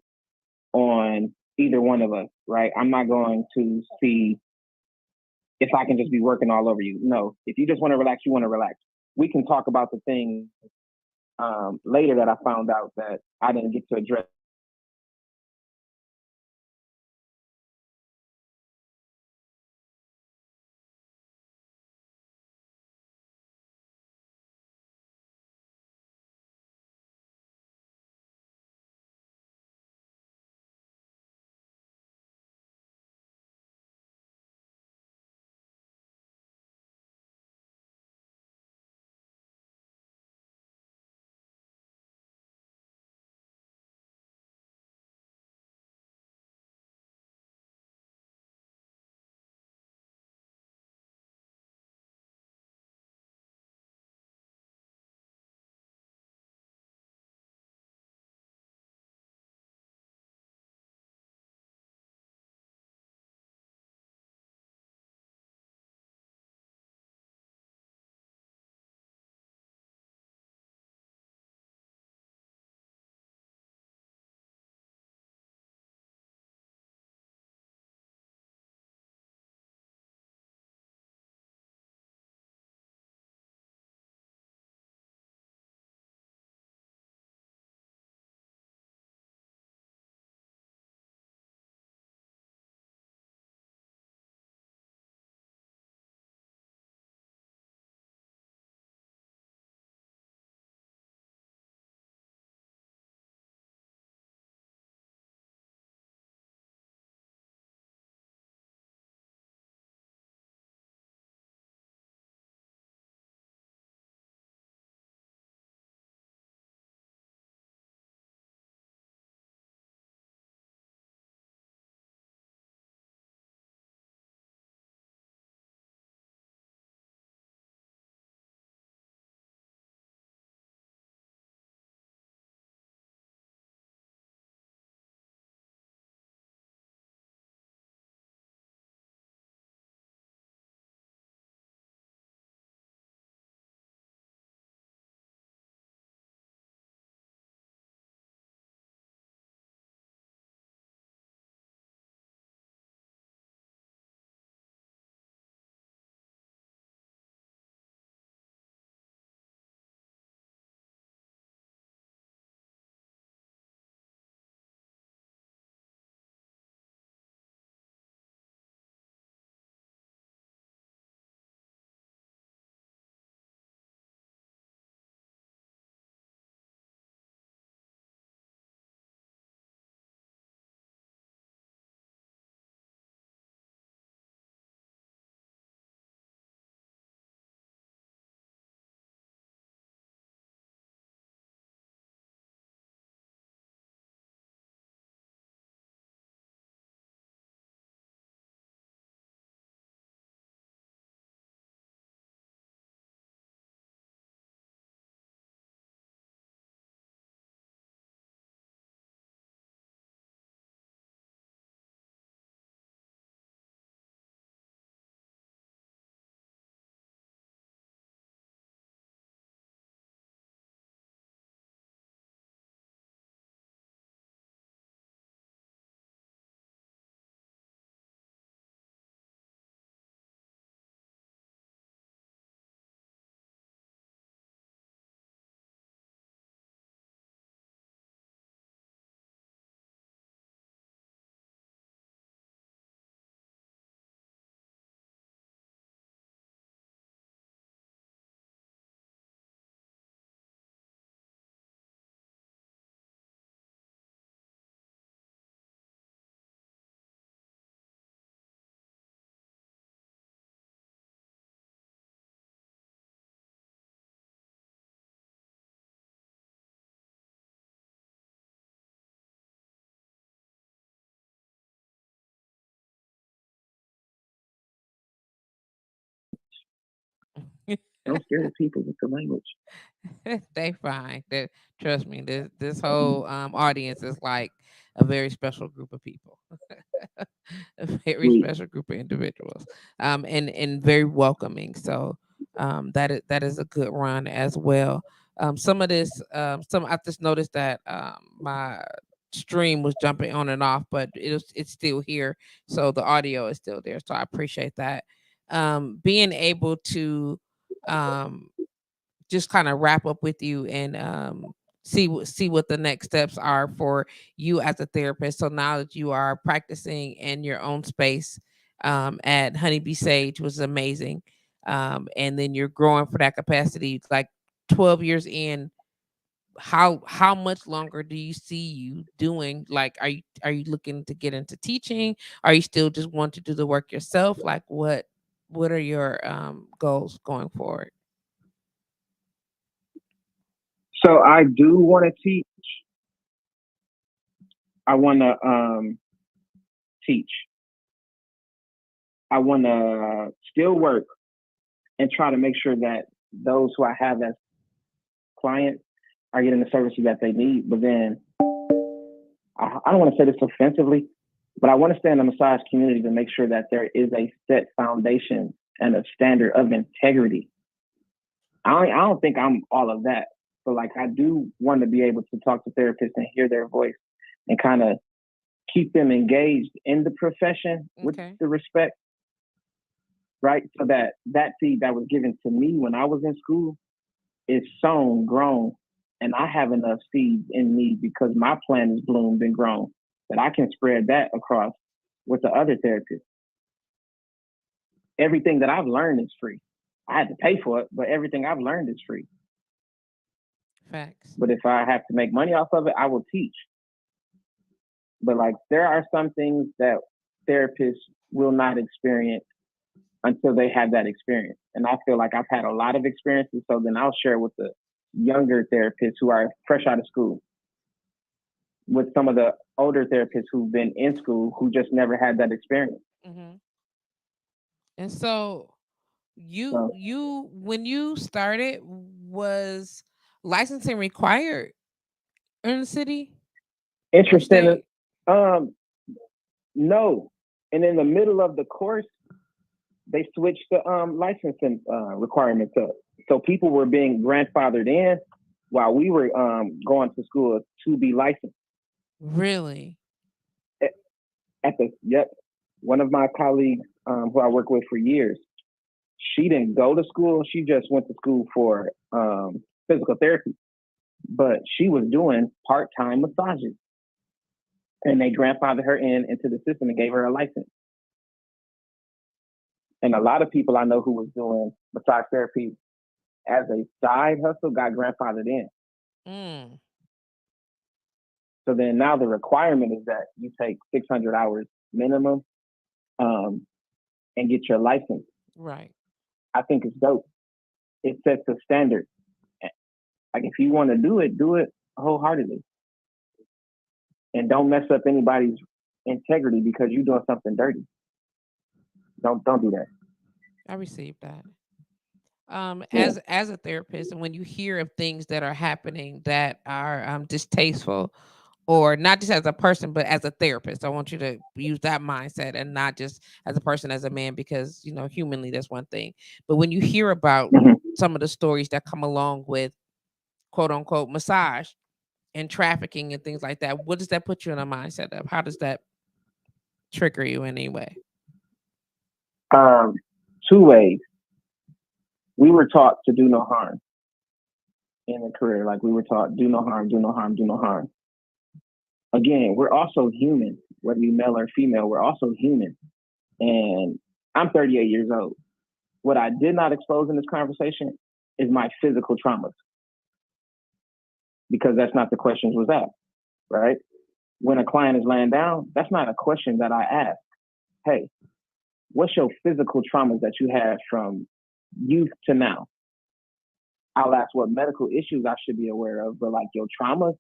on either one of us, right? I'm not going to see if I can just be working all over you. No, if you just want to relax, you want to relax. We can talk about the things later that I found out that I didn't get to address Don't scare the people with the language. They fine. Trust me. This whole audience is like a very special group of people, a very Sweet. special group of individuals, and very welcoming. So that is a good run as well. Some of this, some I just noticed that my stream was jumping on and off, but it's still here, so the audio is still there. So I appreciate that. Being able to um just kind of wrap up with you and see what the next steps are for you as a therapist. So now that you are practicing in your own space at Honeybee Sage was amazing, and then you're growing for that capacity. Like 12 years in, how much longer do you see you doing? Like, are you looking to get into teaching? Are you still just want to do the work yourself? Like, what are your goals going forward? So I do want to teach. I want to teach. I want to still work and try to make sure that those who I have as clients are getting the services that they need. But then I don't want to say this offensively, but I want to stay in the massage community to make sure that there is a set foundation and a standard of integrity. I don't think I'm all of that, but like I do want to be able to talk to therapists and hear their voice and kind of keep them engaged in the profession with Okay. the respect, right? So that seed that was given to me when I was in school is sown, grown, and I have enough seeds in me because my plant is bloomed and grown that I can spread that across with the other therapists. Everything that I've learned is free. I had to pay for it, but everything I've learned is free. Facts. But if I have to make money off of it, I will teach. But like there are some things that therapists will not experience until they have that experience. And I feel like I've had a lot of experiences. So then I'll share with the younger therapists who are fresh out of school, with some of the older therapists who've been in school who just never had that experience. Hmm. And so you So you when you started, was licensing required in the city or interesting. state? Um, no. And in the middle of the course, they switched the licensing requirements up. So people were being grandfathered in while we were going to school to be licensed. Really? At the yep, one of my colleagues who I work with for years, she didn't go to school. She just went to school for physical therapy, but she was doing part time massages, and they grandfathered her in into the system and gave her a license. And a lot of people I know who was doing massage therapy as a side hustle got grandfathered in. Mm, So then now the requirement is that you take 600 hours minimum um, and get your license. right. I think it's dope. It sets a standard. Like if you want to do it wholeheartedly, and don't mess up anybody's integrity because you're doing something dirty. Don't do that. I received that. Yeah. As a therapist, and when you hear of things that are happening that are distasteful, or not just as a person but as a therapist, I want you to use that mindset and not just as a person, as a man, because humanly that's one thing. But when you hear about Mm-hmm. some of the stories that come along with quote unquote massage and trafficking and things like that, what does that put you in a mindset of? How does that trigger you in any way? Um, Two ways. We were taught to do no harm in a career. Like we were taught, do no harm, do no harm, do no harm. Again, we're also human, whether you male or female. We're also human, and I'm 38 years old. What I did not expose in this conversation is my physical traumas because that's not the questions was asked, right? When a client is laying down, that's not a question that I ask. Hey, what's your physical traumas that you had from youth to now? I'll ask what medical issues I should be aware of, but like your traumas,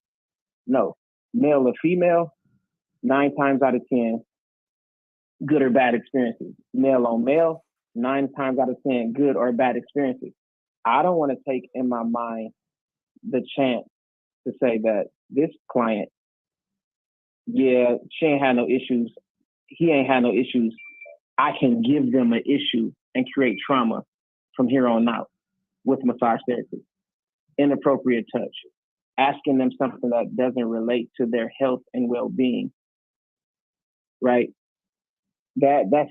no. Male or female, 9 times out of 10, good or bad experiences. Male on male, 9 times out of 10, good or bad experiences. I don't want to take in my mind the chance to say that this client, yeah, she ain't had no issues. He ain't had no issues. I can give them an issue and create trauma from here on out with massage therapy. Inappropriate touch, asking them something that doesn't relate to their health and well-being, right? That's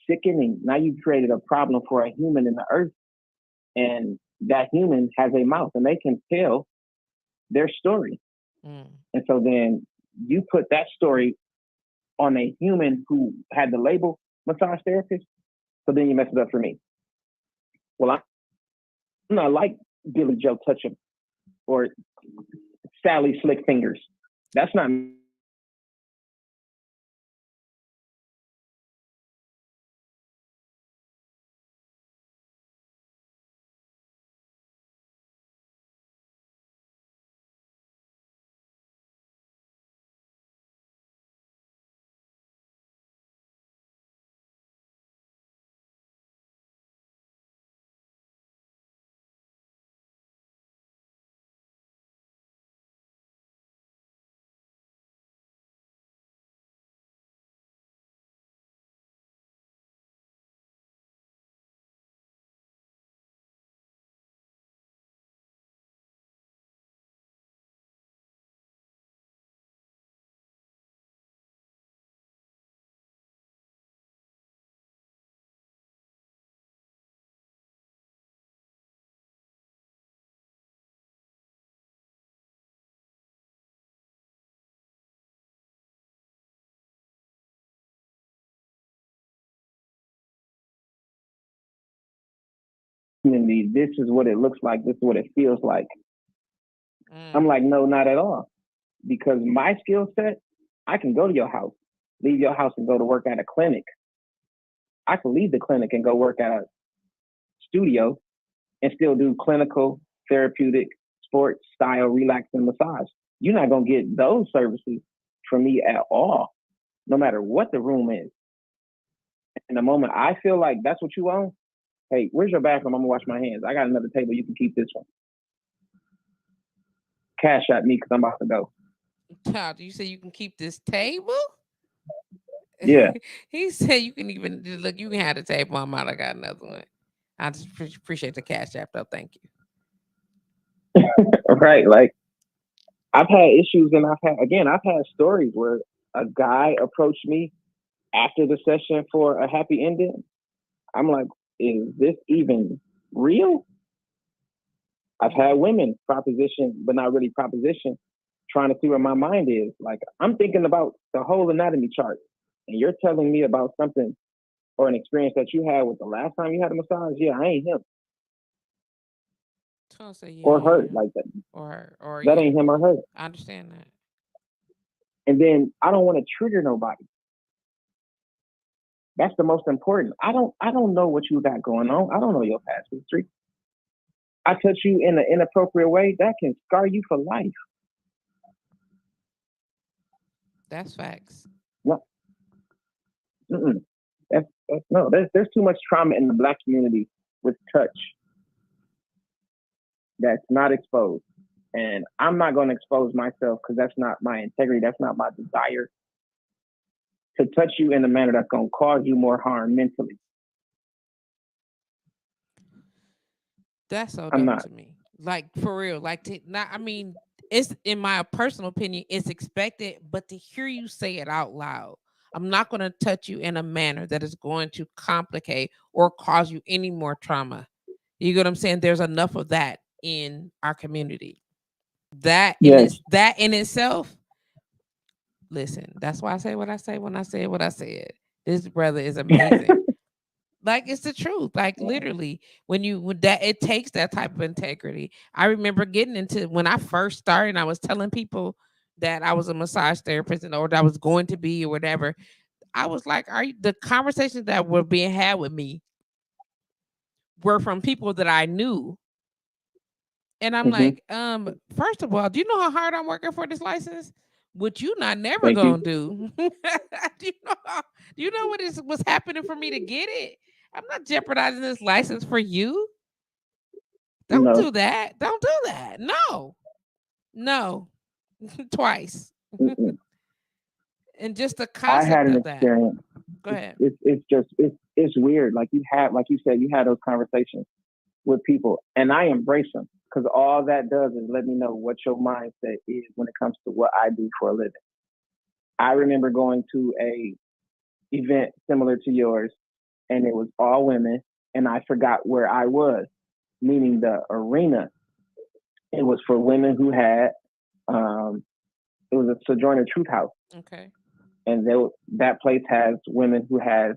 sickening. Now you've created a problem for a human in the earth, and that human has a mouth and they can tell their story. Mm. And so then you put that story on a human who had the label massage therapist. So then you mess it up for me. Well, I'm not like Billy Joe Touch'em or Sally Slick Fingers. That's not me. This is what it looks like. This is what it feels like. I'm like, no, not at all. Because my skill set, I can go to your house, leave your house and go to work at a clinic. I can leave the clinic and go work at a studio and still do clinical, therapeutic, sports style, relaxing massage. You're not going to get those services from me at all, no matter what the room is. And the moment I feel like that's what you want, hey, where's your bathroom? I'm going to wash my hands. I got another table. You can keep this one. Cash at me because I'm about to go. Child, you say you can keep this table? Yeah. He said you can even look. You can have the table. I'm out. I got another one. I just appreciate the cash app though. Thank you. Right. Like I've had issues and I've had stories where a guy approached me after the session for a happy ending. I'm like, is this even real? I've had women proposition, but not really proposition, trying to see where my mind is. Like I'm thinking about the whole anatomy chart, and you're telling me about something or an experience that you had with the last time you had a massage. Yeah, I ain't him So I'll say yeah, or I her am. like that. Or her, or That yeah. ain't him or her. I understand that. And then I don't want to trigger nobody. That's the most important. I don't know what you got going on. I don't know your past history. I touch you in an inappropriate way, that can scar you for life. That's facts. No, no. There's too much trauma in the Black community with touch that's not exposed, and I'm not going to expose myself because that's not my integrity. That's not my desire to touch you in a manner that's going to cause you more harm mentally. That's so I'm dope not. to me. Like for real. Like to not. I mean, it's in my personal opinion, it's expected, but to hear you say it out loud, I'm not going to touch you in a manner that is going to complicate or cause you any more trauma. You get what I'm saying? There's enough of that in our community. Yes. That in itself. Listen, that's why I say what I say when I say what I said. This brother is amazing. Like it's the truth. Like literally, when that it takes that type of integrity. I remember getting into when I first started. And I was telling people that I was a massage therapist or that I was going to be or whatever. I was like, "Are you?" The conversations that were being had with me were from people that I knew, and I'm Mm-hmm. like, first of all, do you know how hard I'm working for this license? Which you not never Thank you. gonna do. do you know? Do you know what is what's happening for me to get it? I'm not jeopardizing this license for you. Don't do that. Don't do that. No. No. Twice. Mm-mm. And just the I had concept an of that. experience. Go ahead. It's weird. Like like you said, you had those conversations with people, and I embrace them because all that does is let me know what your mindset is when it comes to what I do for a living. I remember going to a event similar to yours, and it was all women, and I forgot where I was, meaning the arena. It was for women who had um, it was a Sojourner Truth House, Okay. and that place has women who has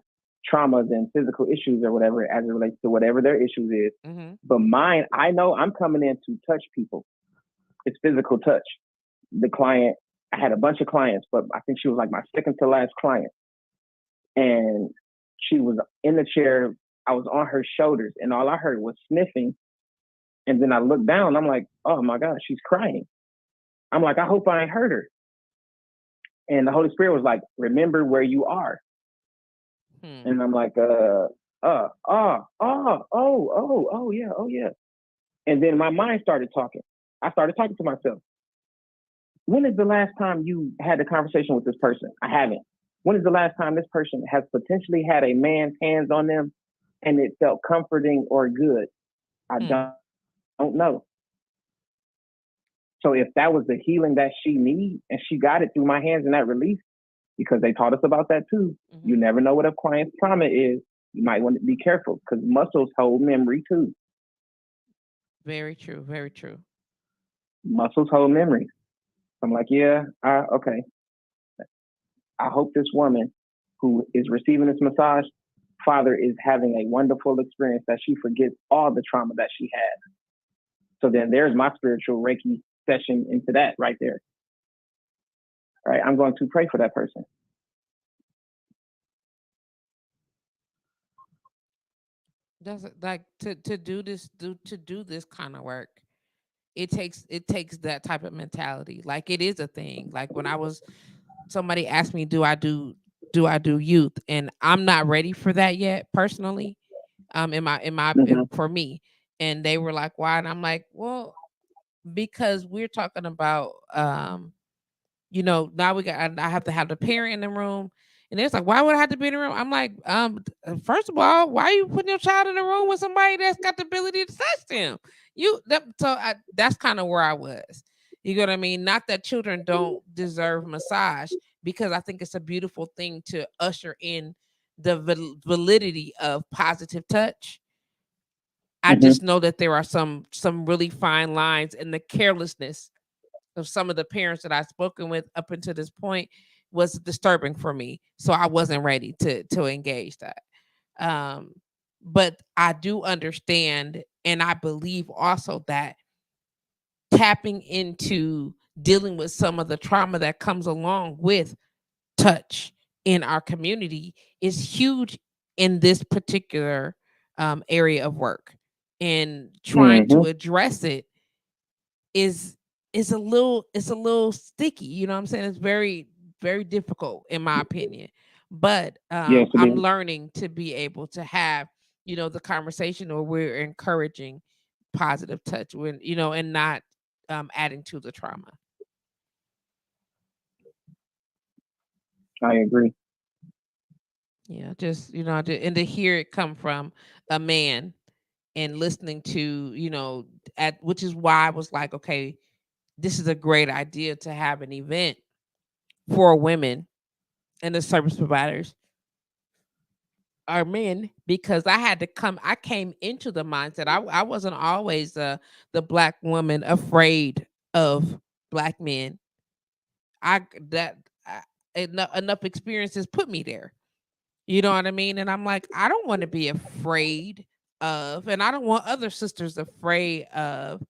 traumas and physical issues or whatever as it relates to whatever their issues is. Mm-hmm. But mine, I know I'm coming in to touch people. It's physical touch. The client, I had a bunch of clients, but I think she was like my second to last client. And she was in the chair. I was on her shoulders, and all I heard was sniffing. And then I looked down. I'm like, oh my God, she's crying. I'm like, I hope I ain't hurt her. And the Holy Spirit was like, remember where you are. And I'm like, yeah, oh, yeah. And then my mind started talking. I started talking to myself. When is the last time you had a conversation with this person? I haven't. When is the last time this person has potentially had a man's hands on them and it felt comforting or good? I don't know. So if that was the healing that she needs and she got it through my hands and that release, because they taught us about that too. You never know what a client's trauma is. You might want to be careful because muscles hold memory too. Very true. Very true. Muscles hold memory. I'm like, yeah, okay. I hope this woman who is receiving this massage, Father, is having a wonderful experience that she forgets all the trauma that she had. So then there's my spiritual Reiki session into that right there. All right, I'm going to pray for that person. That's like to do this to do this kind of work. It takes that type of mentality. Like it is a thing. Like when I was somebody asked me, do I do youth, and I'm not ready for that yet personally. Mm-hmm. For me, and they were like, why? And I'm like, well, because we're talking about now I have to have the parent in the room. And it's like, why would I have to be in the room? I'm like, first of all, why are you putting your child in the room with somebody that's got the ability to touch them? That's kind of where I was. You know what I mean? Not that children don't deserve massage, because I think it's a beautiful thing to usher in the validity of positive touch. I Mm-hmm. just know that there are some really fine lines, and the carelessness of some of the parents that I've spoken with up until this point was disturbing for me. So I wasn't ready to engage that. Um, but I do understand, and I believe also that tapping into dealing with some of the trauma that comes along with touch in our community is huge in this particular area of work, and trying Mm-hmm. to address it is is a little sticky. You know what I'm saying? It's very difficult in my opinion. But Yes, it I'm is. learning to be able to have, the conversation where we're encouraging positive touch, when and not adding to the trauma. I agree. Yeah, just and to hear it come from a man, and listening to, at which is why I was like, okay, this is a great idea to have an event for women and the service providers are men, because I came into the mindset. I wasn't always the black woman afraid of black men. I that I, enough experiences put me there. You know what I mean? And I'm like, I don't want to be afraid of, and I don't want other sisters afraid of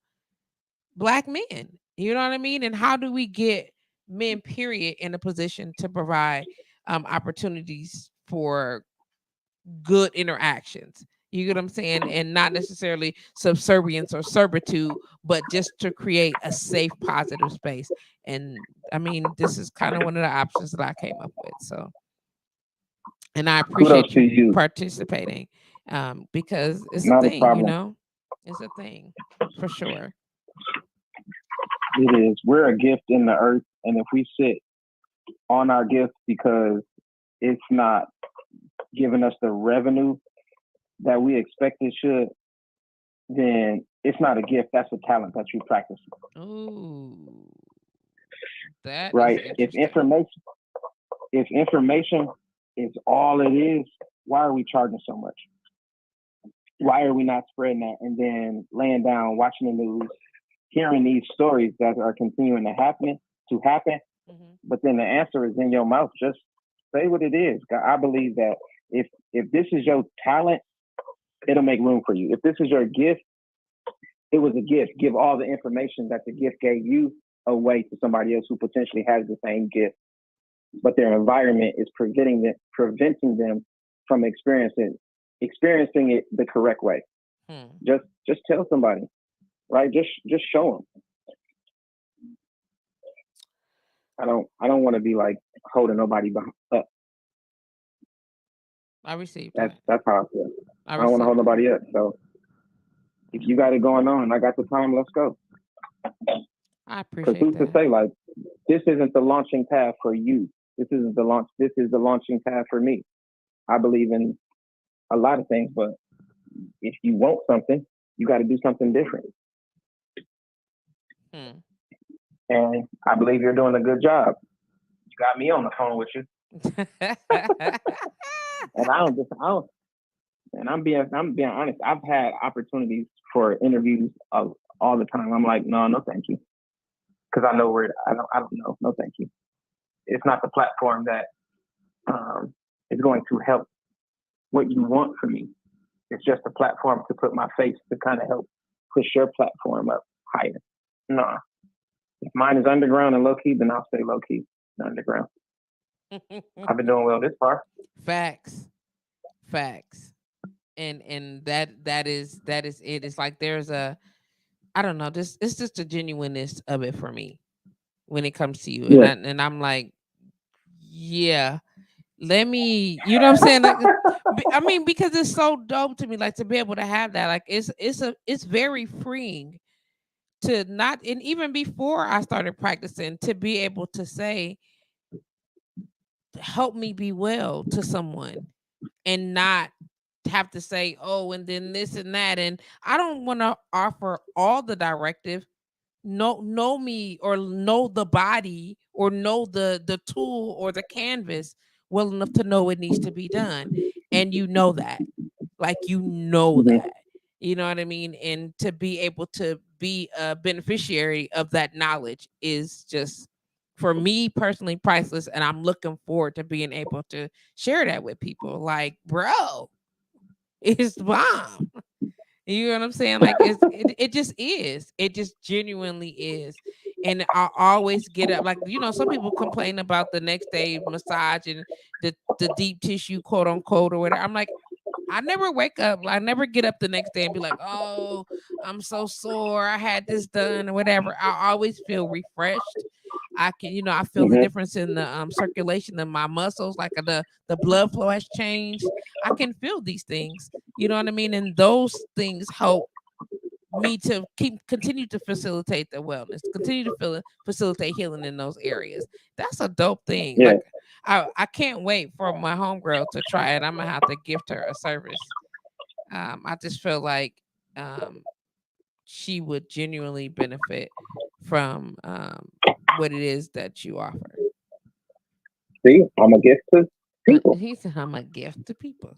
black men. You know what I mean? And how do we get men, period, in a position to provide opportunities for good interactions? You get what I'm saying? And not necessarily subservience or servitude, but just to create a safe, positive space. And I mean, this is kind of one of the options that I came up with. So, and I Kudos appreciate to you you. participating, because it's a Not a thing, problem. It's a thing for sure. It is. We're a gift in the earth, and if we sit on our gift because it's not giving us the revenue that we expect it should, then it's not a gift. That's a talent that you practice. Ooh, that Right? is interesting. If information is all it is, why are we charging so much? Why are we not spreading that and then laying down, watching the news, hearing these stories that are continuing to happen? Mm-hmm. But then the answer is in your mouth. Just say what it is. I believe that if this is your talent, it'll make room for you. If this is your gift, it was a gift. Give all the information that the gift gave you away to somebody else who potentially has the same gift, but their environment is preventing them from experiencing it the correct way. Just tell somebody, right? Just show them. I don't want to be like holding nobody up. I received That's that. how I feel. I I don't want to hold received that. nobody up. So if you got it going on, I got the time. Let's go. I Because appreciate who's to that. say like this isn't the launching pad for you? This isn't the launch. This is the launching pad for me. I believe in a lot of things, but if you want something, you got to do something different. And I believe you're doing a good job. You got me on the phone with you. And I'm being honest. I've had opportunities for interviews all the time. I'm like, no, thank you, because I know where I don't know. No, thank you. It's not the platform that is going to help what you want from me. It's just a platform to put my face to kind of help push your platform up higher. No, if mine is underground and low key, then I'll stay low key and underground. I've been doing well this far. Facts. And that is it. It's like there's a, I don't know, this it's just a genuineness of it for me when it comes to you. Yeah. And I'm like, yeah, let me, you know what I'm saying? Like, I mean, because it's so dope to me, like to be able to have that. Like it's very freeing to not, and even before I started practicing, to be able to say, help me be well to someone, and not have to say, oh, and then this and that. And I don't want to offer all the directive. Know me, or know the body, or know the tool or the canvas well enough to know it needs to be done. And you know that. Like, you know Mm-hmm. that. You know what I mean? And to be able to be a beneficiary of that knowledge is just, for me personally, priceless. And I'm looking forward to being able to share that with people. Like, bro, it's bomb. You know what I'm saying? Like, it just is. It just genuinely is. And I always get up, like, you know, some people complain about the next day massage and the deep tissue, quote unquote, or whatever. I'm like, I never wake up, I never get up the next day and be like, oh, I'm so sore, I had this done or whatever. I always feel refreshed. I can, you know, I feel the Mm-hmm. difference in the circulation in my muscles, like the blood flow has changed. I can feel these things, you know what I mean? And those things help me to continue to facilitate the wellness, continue to facilitate healing in those areas. That's a dope thing. Yeah. Like, I can't wait for my homegirl to try it. I'm gonna have to gift her a service. I just feel like she would genuinely benefit from what it is that you offer. See, I'm a gift to people. He said, I'm a gift to people.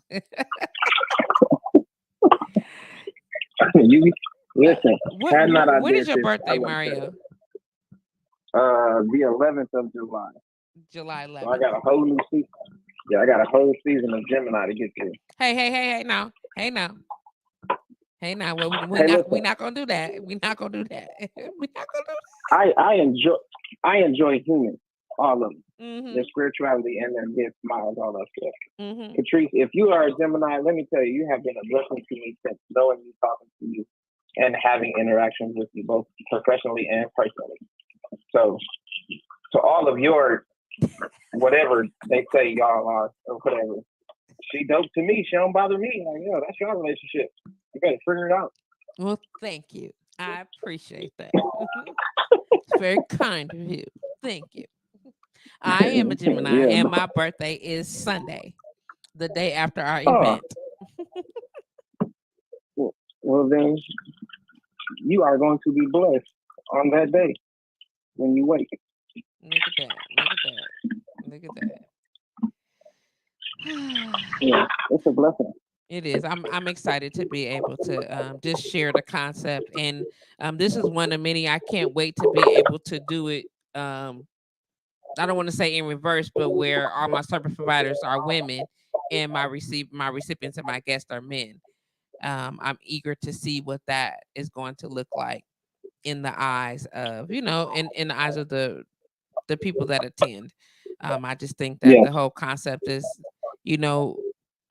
You listen. Had not I when did is your this, I birthday, wouldn't tell you. Mario? The 11th of July. July So I 11th. got a whole new season. Yeah, I got a whole season of Gemini to get through. Hey now. Well, Hey, listen. we not gonna do that. We not gonna do that. We not gonna do I enjoy humans, all of them. that. Their spirituality and their gifts, smiles, all that stuff. Mm-hmm. Patrice, if you are a Gemini, let me tell you, you have been a blessing to me since knowing you, talking to you, and having interactions with you, both professionally and personally. So, to all of your whatever they say y'all are or whatever, she dope to me. She don't bother me. Like, yo, that's your relationship. You better figure it out. Well, thank you. I appreciate that. It's very kind of you. Thank you. I am a Gemini, Yeah. and my birthday is Sunday, the day after our Oh, event. well then you are going to be blessed on that day when you wake. Look at that. Look at that. Look at that. Yeah, it's a blessing. It is. I'm excited to be able to just share the concept, and this is one of many. I can't wait to be able to do it. Um, I don't want to say in reverse, but where all my service providers are women, and my recipients and my guests are men. I'm eager to see what that is going to look like in the eyes of in the eyes of the people that attend. I just think that Yeah. the whole concept is, you know,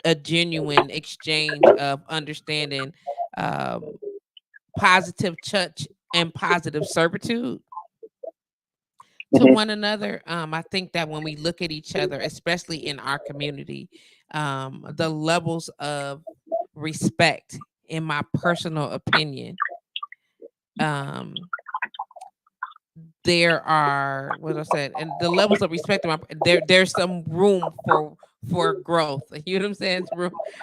a genuine exchange of understanding, um, positive touch and positive servitude to Hmm. one another. I think that when we look at each other, especially in our community, the levels of respect, in my personal opinion, um, there are what I said, and the levels of respect there's some room for growth. You know what I'm saying? It's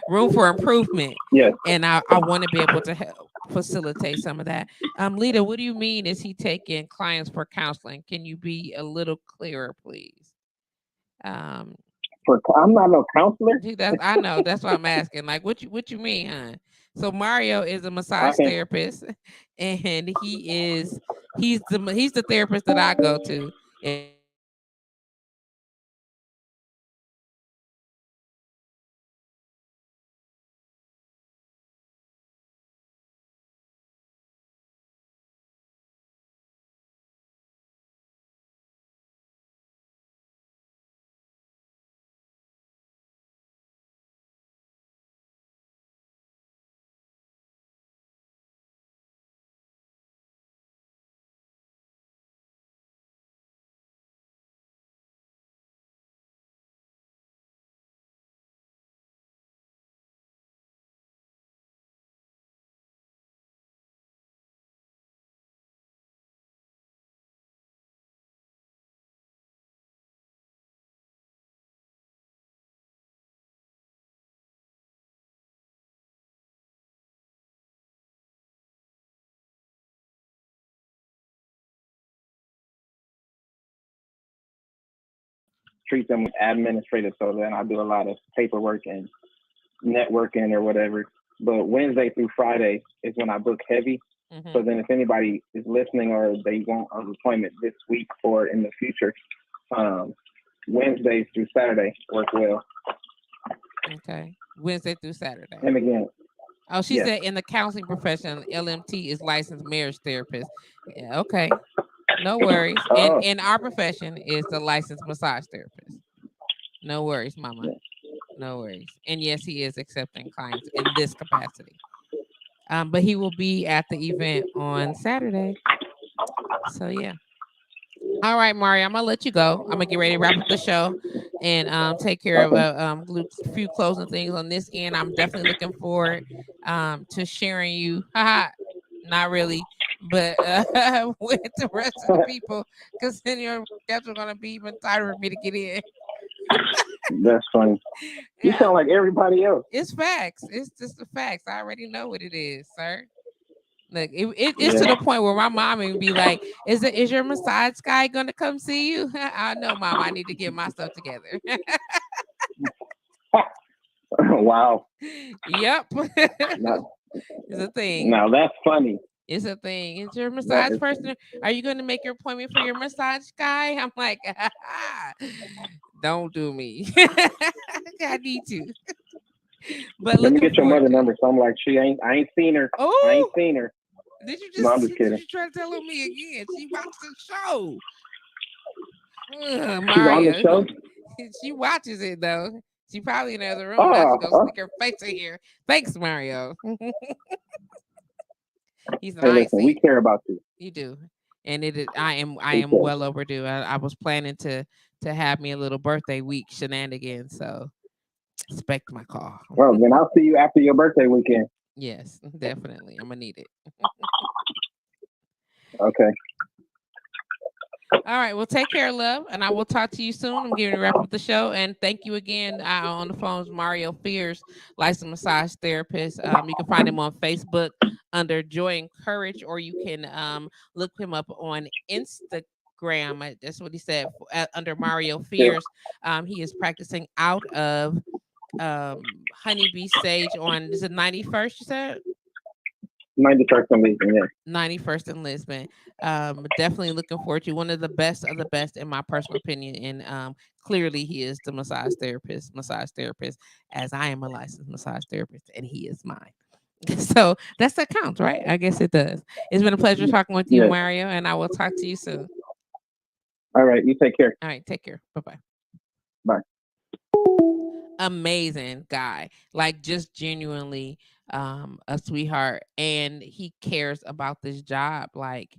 room for improvement. Yes. And I want to be able to help facilitate some of that. Lita, what do you mean is he taking clients for counseling? Can you be a little clearer, please? Um I'm not no counselor. that's I know, that's what I'm asking. Like what you mean, huh? So Mario is a I massage can. therapist and he's the therapist that I go to. And he's also the therapist that treat them administrative. So then I do a lot of paperwork and networking or whatever. But Wednesday through Friday is when I book heavy. So Mhm. then if anybody is listening or they want an appointment this week or in the future, um, Wednesdays through Saturday work well. Okay. Wednesday through Saturday. And again, Oh, she yes. said in the counseling profession, LMT is licensed marriage therapist. Yeah, okay. No worries. And Oh, in our profession is the licensed massage therapist. No worries, mama. yeah. No worries. And yes, he is accepting clients in this capacity. But he will be at the event on Saturday. So yeah. All right, Mario, I'm gonna let you go. I'm gonna get ready to wrap up the show and take care of Okay. a few closing things on this end. I'm definitely looking forward to sharing you. Haha, not really, but with the rest of the people, because then your schedule gonna be even tighter for me to get in. That's funny. You Yeah, sound like everybody else. it's facts. It's just the facts. I already know what it is, sir. Look, it's to Yeah. the point where my mom would be like, "Is your massage guy gonna come see you?" I know, mom. I need to get my stuff together. Wow. Yep, Now, it's a thing. now that's funny. It's a thing. Is your That massage is person? Are you going to make your appointment for your massage guy? I'm like, don't do me. I need to, but Let me looking get your forward mother to it. number. So I'm like, I ain't seen her. I ain't Oh, seen her. No, I'm just did kidding. you try to tell me again? She watched the show. Ugh, She's on the Mario. show. She watches it though. She probably in the other room now. She Oh, gonna sneak her face in here. Thanks, Mario. He said, hey, "I listen, we see care about you. you do," and it is. I We am care. well overdue. I was planning to have me a little birthday week shenanigans, so expect my call. Well, then I'll see you after your birthday weekend. Yes, definitely. I'm gonna need it. Okay. All right. Well, take care, love, and I will talk to you soon. I'm getting to wrap up the show, and thank you again. On the phones, Mario Fears, licensed massage therapist. You can find him on Facebook under Joy and Courage, or you can look him up on Instagram. That's what he said under Mario Yeah. Fears. He is practicing out of Honeybee Sage on is it 91st? You said 91st and Legion, yeah. 91st in Lisbon. Definitely looking forward to one of the best in my personal opinion. And clearly he is the massage therapist, as I am a licensed massage therapist and he is mine. So that counts, right? I guess it does. It's been a pleasure talking with you, Yeah. Mario, and I will talk to you soon. All right. You take care. All right, take care. Bye bye. Bye. Amazing guy, like just genuinely a sweetheart, and he cares about this job. Like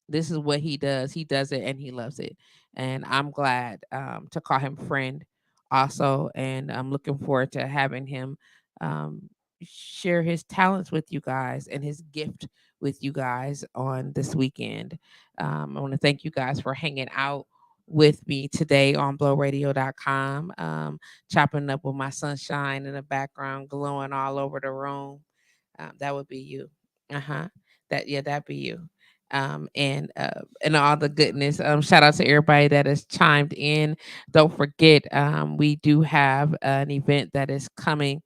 this is what he does it and he loves it, and I'm glad to call him friend also, and I'm looking forward to having him um share his talents with you guys and his gift with you guys on this weekend. I want to thank you guys for hanging out with me today on blowradio.com, chopping up with my sunshine in the background, glowing all over the room. That would be you. Uh-huh. That'd be you. And all the goodness. Shout out to everybody that has chimed in. Don't forget, we do have an event that is coming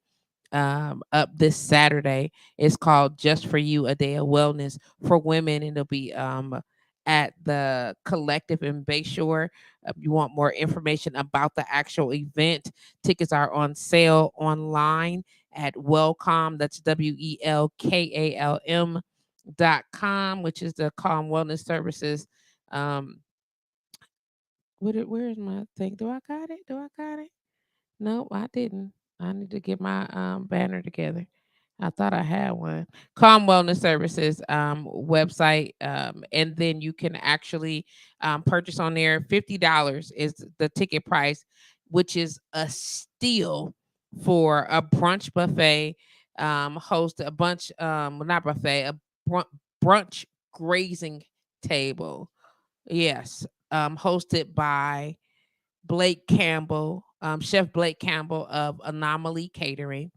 up this Saturday. It's called Just for You, a day of wellness for women, and it'll be at the Collective in Bayshore. You want more information about the actual event? Tickets are on sale online at Welcome. That's WELKALM.com, which is the Calm Wellness Services. Um, where's my thing? Do I got it? Do I got it? Nope, I didn't. I need to get my banner together. I thought I had one. Calm Wellness Services website, and then you can actually purchase on there. $50 is the ticket price, which is a steal for a brunch buffet. Host a bunch, well, not buffet, a brunch grazing table. Yes, hosted by Blake Campbell, Chef Blake Campbell of Anomaly Catering.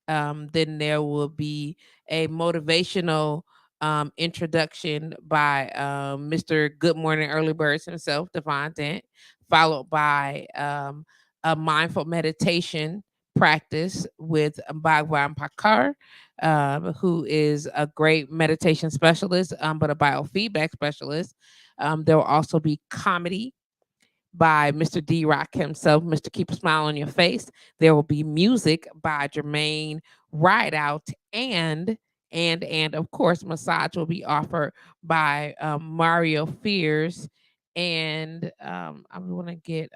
Then there will be a motivational introduction by Mr. Good Morning Early Birds himself, Devon Dent, followed by a mindful meditation practice with Bhagwan Pakar, who is a great meditation specialist, but a biofeedback specialist. There will also be comedy by Mr. D Rock himself, Mr. Keep a Smile on Your Face. There will be music by Jermaine Rideout, and of course, massage will be offered by Mario Fears. And I'm going to get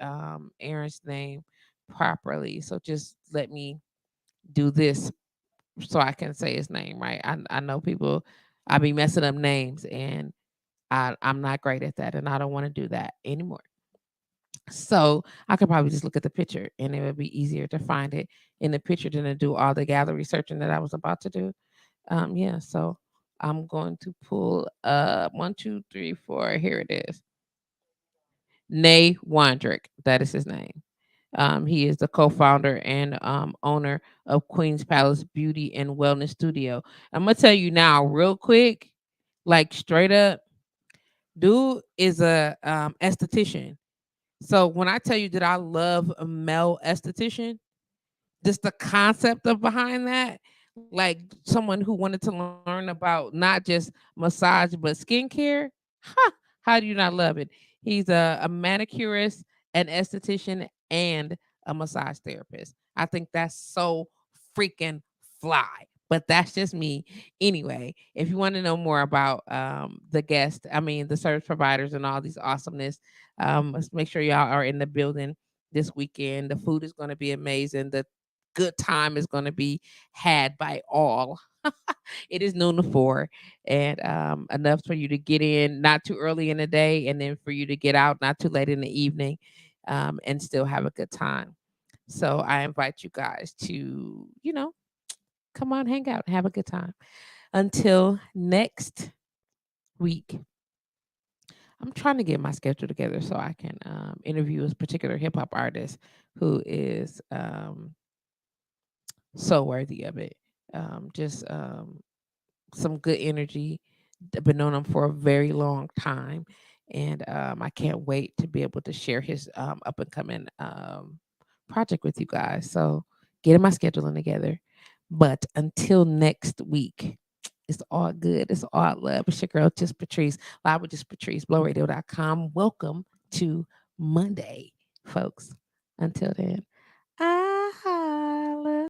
Aaron's name properly. So just let me do this so I can say his name right. I know people, I be messing up names, and I'm not great at that, and I don't want to do that anymore. So I could probably just look at the picture and it would be easier to find it in the picture than to do all the gallery searching that I was about to do. Yeah, so I'm going to pull up 1, 2, 3, 4. Here it is. Nay Wandrick. That is his name. He is the co-founder and owner of Queen's Palace Beauty and Wellness Studio. I'm gonna tell you now, real quick, like straight up, dude is a esthetician. So when I tell you that I love a male esthetician, just the concept of behind that, like someone who wanted to learn about not just massage but skincare, ha, how do you not love it? He's a manicurist, an esthetician, and a massage therapist. I think that's so freaking fly. But that's just me. Anyway, if you want to know more about the guest, I mean the service providers and all these awesomeness, let's make sure y'all are in the building this weekend. The food is going to be amazing. The good time is going to be had by all. It is noon to 4, and enough for you to get in not too early in the day, and then for you to get out not too late in the evening, and still have a good time. So I invite you guys to, come on, hang out, have a good time. Until next week, I'm trying to get my schedule together so I can interview a particular hip hop artist who is so worthy of it. Just some good energy. I've been knowing him for a very long time, and I can't wait to be able to share his up and coming project with you guys. So getting my scheduling together. But until next week, it's all good. It's all love. It's your girl, Just Patrice. Live with Just Patrice, blowradio.com. Welcome to Monday, folks. Until then,